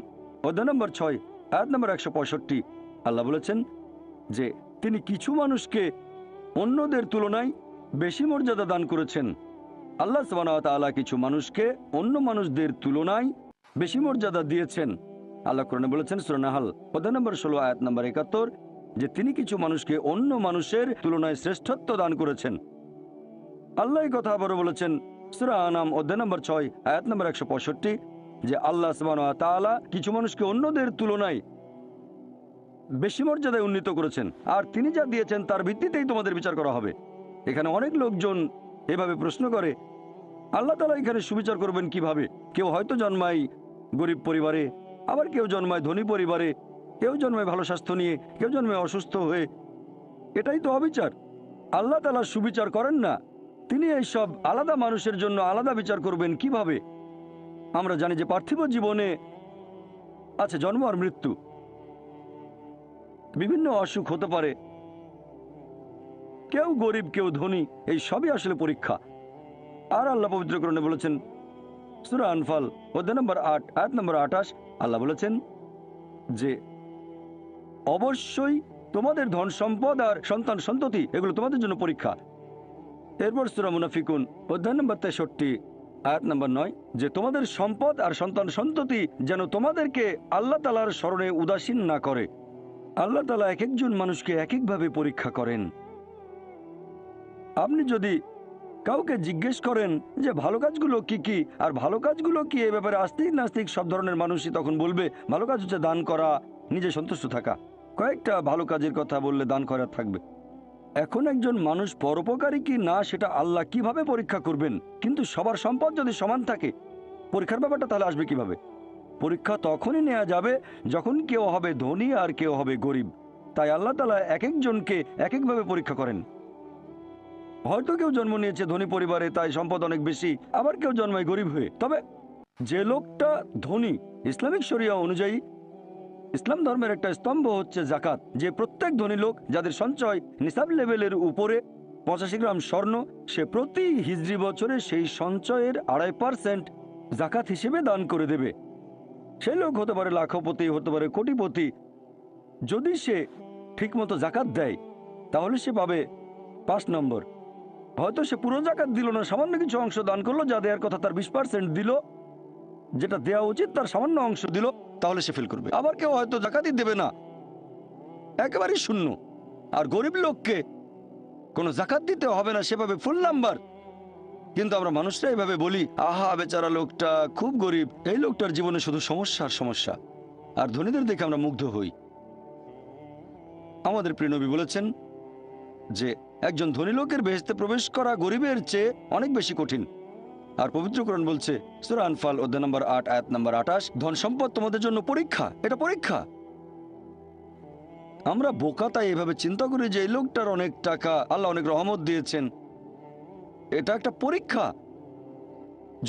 [SPEAKER 1] অধ্যায় নম্বর 6 আয়াত নম্বর 165, আল্লাহ বলেছেন যে তিনি কিছু মানুষকে অন্যদের তুলনায় বেশি মর্যাদা দান করেছেন। আল্লাহ সুবহানাহু ওয়া তাআলা কিছু মানুষকে অন্য মানুষদের তুলনায় বেশি মর্যাদা দিয়েছেন। আল্লাহ কোরআনে বলেছেন, সূরা নাহল অধ্যায় নম্বর 16 আয়াত নম্বর 71, যে তিনি কিছু মানুষকে অন্য মানুষের তুলনায় শ্রেষ্ঠত্ব দান করেছেন। আল্লাহ এই কথা আবারও বলেছেন, সূরা আনাম অধ্যায় নম্বর 6 আয়াত নম্বর 165, যে আল্লাহ সুবহানাহু ওয়া তাআলা কিছু মানুষকে অন্যদের তুলনায় বেশি মর্যাদায় উন্নীত করেছেন, আর তিনি যা দিয়েছেন তার ভিত্তিতেই তোমাদের বিচার করা হবে। এখানে অনেক লোকজন এভাবে প্রশ্ন করে, আল্লাহ তাআলা এখানে সুবিচার করবেন কিভাবে? কেউ হয়তো জন্মায় গরিব পরিবারে, আবার কেউ জন্মায় ধনী পরিবারে, কেউ জন্মায় ভালো স্বাস্থ্য নিয়ে, কেউ জন্মায় অসুস্থ হয়ে। এটাই তো অবিচার। আল্লাহ তাআলা সুবিচার করেন না। তিনি এইসব আলাদা মানুষের জন্য আলাদা বিচার করবেন কিভাবে? আমরা জানি যে পার্থিব জীবনে আছে জন্ম আর মৃত্যু, বিভিন্ন অসুখ হতে পারে, কেউ গরিব কেউ ধনী, এই সবই আসলে পরীক্ষা। আর আল্লাহ পবিত্র কোরআনে বলেছেন, সূরা আনফাল অধ্যায় নম্বর ৮ আয়াত নম্বর ২৮, আল্লাহ বলেছেন যে অবশ্যই তোমাদের ধন সম্পদ আর সন্তান সন্ততি এগুলো তোমাদের জন্য পরীক্ষা। এরপর সূরা মুনাফিকুন অধ্যায় নম্বর ৬৩ আয়াত নম্বর ৯, যে তোমাদের সম্পদ আর সন্তান সন্ততি যেন তোমাদেরকে আল্লাহ তাআলার স্মরণে উদাসীন না করে। আল্লাহ তাআলা এক একজন মানুষকে এক একভাবে পরীক্ষা করেন। আপনি যদি কাউকে জিজ্ঞেস করেন যে ভালো কাজগুলো কি কি আর ভালো কাজগুলো কি, এ ব্যাপারে আস্তিক নাস্তিক সব ধরনের মানুষই তখন বলবে ভালো কাজ হচ্ছে দান করা, নিজে সন্তুষ্ট থাকা। কয়েকটা ভালো কাজের কথা বললে দান করা থাকবে। এখন একজন মানুষ পরোপকারী কি না সেটা আল্লাহ কিভাবে পরীক্ষা করবেন? কিন্তু সবার সম্পদ যদি সমান থাকে, পরীক্ষার ব্যাপারটা তাহলে আসবে কিভাবে? পরীক্ষা তখনই নেওয়া যাবে যখন কেউ হবে ধনী আর কেউ হবে গরিব। তাই আল্লাহ তাআলা এক একজনকে এক একভাবে পরীক্ষা করেন। হয়তো কেউ জন্ম নিয়েছে ধনী পরিবারে, তাই সম্পদ অনেক বেশি, আবার কেউ জন্মায় গরিব হয়ে। তবে যে লোকটা ধনী, ইসলামিক শরিয়া অনুযায়ী ইসলাম ধর্মের একটা স্তম্ভ হচ্ছে জাকাত, যে প্রত্যেক ধনী লোক যাদের সঞ্চয় নিসাব লেভেলের উপরে ৮৫ গ্রাম স্বর্ণ, সে প্রতি হিজরি বছরে সেই সঞ্চয়ের ২.৫% জাকাত হিসেবে দান করে দেবে। সেই লোক হতে পারে লাখপতি, হতে পারে কোটিপতি। যদি সে ঠিকমতো জাকাত দেয় তাহলে সে পাবে ৫ নম্বর। হয়তো সে পুরো জাকাত দিল না, সামান্য কিছু অংশ দান করলো, যা দেওয়ার কথা তার ২০% দিল, যেটা দেওয়া উচিত তার সামান্য অংশ দিল, তাহলে সে ফেল করবে। আবার কেউ হয়তো জাকাতই দেবে না, একেবারেই শূন্য। আর গরিব লোককে কোনো জাকাত দিতে হবে না, সেভাবে ফুল নাম্বার। কিন্তু আমরা মানুষরা এভাবে বলি, আহা বেচারা লোকটা খুব গরিব, এই লোকটার জীবনে শুধু সমস্যা আর সমস্যা। আর ধনীদের দেখে আমরা মুগ্ধ হই। আমাদের প্রিয় নবী বলেছেন যে একজন ধনী লোকের বেহেশতে প্রবেশ করা গরিবের চেয়ে অনেক বেশি কঠিন। আর পবিত্র কোরআন বলছে সূরা আনফাল অধ্যায় নম্বর ৮ আয়াত নম্বর ২৮, ধন সম্পদ তোমাদের জন্য পরীক্ষা, এটা পরীক্ষা। আমরা বোকা তাই এভাবে চিন্তা করি যে এই লোকটার অনেক টাকা, আল্লাহ অনেক রহমত দিয়েছেন, এটা একটা পরীক্ষা।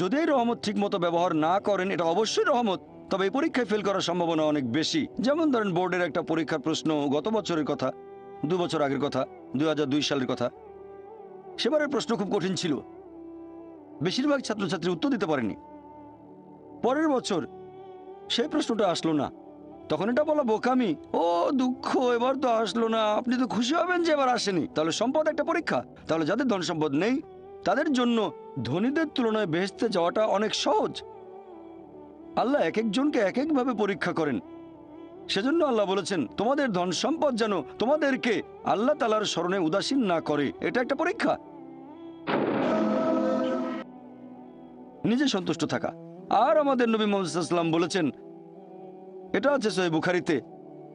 [SPEAKER 1] যদি এই রহমত ঠিক মতো ব্যবহার না করেন, এটা অবশ্যই রহমত, তবে এই পরীক্ষায় ফেল করার সম্ভাবনা অনেক বেশি। যেমন ধরেন বোর্ডের একটা পরীক্ষার প্রশ্ন, গত বছরের কথা, ২ বছর আগের কথা, ২০০২ সালের কথা। সেবারের প্রশ্ন খুব কঠিন ছিল, বেশিরভাগ ছাত্রছাত্রী উত্তর দিতে পারেনি। পরের বছর সেই প্রশ্নটা আসলো না, তখন এটা বলা বোকামি, ও দুঃখ, এবার তো আসলো না, আপনি তো খুশি হবেন যে এবার আসেনি। তাহলে সম্পদ একটা পরীক্ষা। তাহলে যাদের ধন সম্পদ নেই তাদের জন্য ধনীদের তুলনায় বেহেশতে যাওয়াটা অনেক সহজ। আল্লাহ এক একজনকে এক একভাবে পরীক্ষা করেন। সেজন্য আল্লাহ বলেছেন তোমাদের ধন সম্পদ যেন তোমাদেরকে আল্লাহ তাআলার স্মরণে উদাসীন না করে, এটা একটা পরীক্ষা। নিজে সন্তুষ্ট থাকা। আর আমাদের নবী মুহাম্মদ সাল্লাল্লাহু আলাইহি ওয়াসাল্লাম বলেছেন, এটা আছে সহিহ বুখারীতে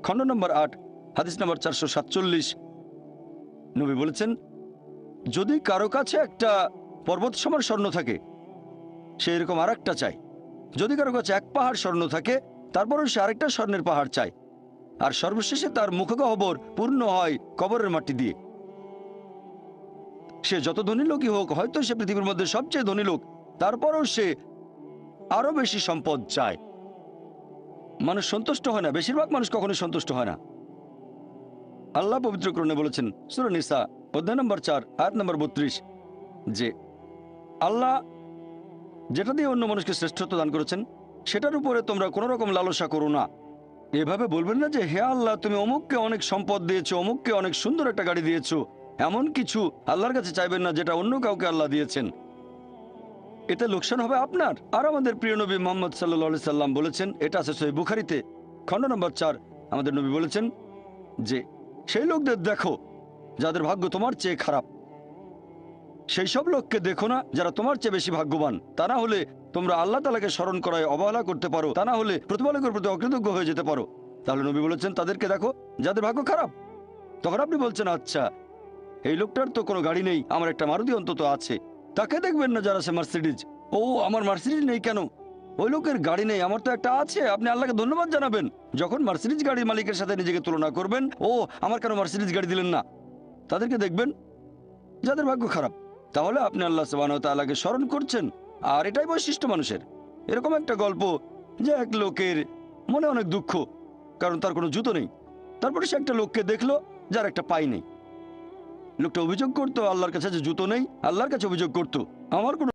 [SPEAKER 1] খণ্ড নম্বর ৮ হাদিস নম্বর ৪৪৭। নবী বলেছেন, যদি কারো কাছে একটা পর্বত সমান স্বর্ণ থাকে, সে এরকম আর একটা চায়। যদি কারো কাছে এক পাহাড় স্বর্ণ থাকে, তারপরেও সে আরেকটা স্বর্ণের পাহাড় চায়। আর সর্বশেষে তার মুখগহ্বর পূর্ণ হয় কবরের মাটি দিয়ে। সে যত ধনী লোকই হোক, হয়তো সে পৃথিবীর মধ্যে সবচেয়ে ধনী লোক, তারপরেও সে আরো বেশি সম্পদ চায়। মানুষ সন্তুষ্ট হয় না, বেশিরভাগ মানুষ কখনোই সন্তুষ্ট হয় না। আল্লাহ পবিত্র কোরআনে বলেছেন সূরা নিসা অধ্যায় নম্বর ৪ আয়াত নম্বর ৩২, যে আল্লাহ যেটা দিয়ে অন্য মানুষকে শ্রেষ্ঠত্ব দান করেছেন সেটার উপরে তোমরা কোনো রকম লালসা করো না। এভাবে বলবেন না যে হে আল্লাহ তুমি অমুককে অনেক সম্পদ দিয়েছো, অমুককে অনেক সুন্দর একটা গাড়ি দিয়েছো, এমন কিছু আল্লাহর কাছে চাইবেন না যেটা অন্য কাউকে আল্লাহ দিয়েছেন। এতে লোকসান হবে আপনার। আর আমাদের প্রিয় নবী মুহাম্মদ সাল্লাল্লাহু আলাইহি সাল্লাম বলেছেন, এটা আছে সহিহ বুখারীতে খণ্ড নম্বর ৪, আমাদের নবী বলেছেন যে সেই লোকদের দেখো যাদের ভাগ্য তোমার চেয়ে খারাপ। সেই সব লোককে দেখো না যারা তোমার চেয়ে বেশি ভাগ্যবান। তা না হলে তোমরা আল্লাহ তাআলাকে স্মরণ করায় অবহেলা করতে পারো, তা না হলে প্রতিপালকের প্রতি অকৃতজ্ঞ হয়ে যেতে পারো। তাহলে নবী বলেছেন তাদেরকে দেখো যাদের ভাগ্য খারাপ। তখন আপনি বলছেন আচ্ছা, এই লোকটার তো কোনো গাড়ি নেই, আমার একটা মারুতি অন্তত আছে। তাকে দেখবেন না যারা সে মার্সিডিজ। ও, আমার মার্সিডিজ নেই কেন? ওই লোকের গাড়ি নেই, আমার তো একটা আছে। আপনি আল্লাহকে ধন্যবাদ জানাবেন। যখন মার্সিডিজ গাড়ির মালিকের সাথে নিজেকে তুলনা করবেন, ও আমার কেন মার্সিডিজ গাড়ি দিলেন না, তাদেরকে দেখবেন যাদের ভাগ্য খারাপ। তাহলে আপনি আল্লাহ সুবহানাহু ওয়া তাআলাকে স্মরণ করছেন। আর এটাই বৈশিষ্ট্য মানুষের। এরকম একটা গল্প যে এক লোকের মনে অনেক দুঃখ, কারণ তার কোনো জুতো নেই। তারপরে সে একটা লোককে দেখলো যার একটা পাই নেই। লোকটা অভিযোগ করতো আল্লাহর কাছে যে জুতো নেই, আল্লাহর কাছে অভিযোগ করতো আমার কোনো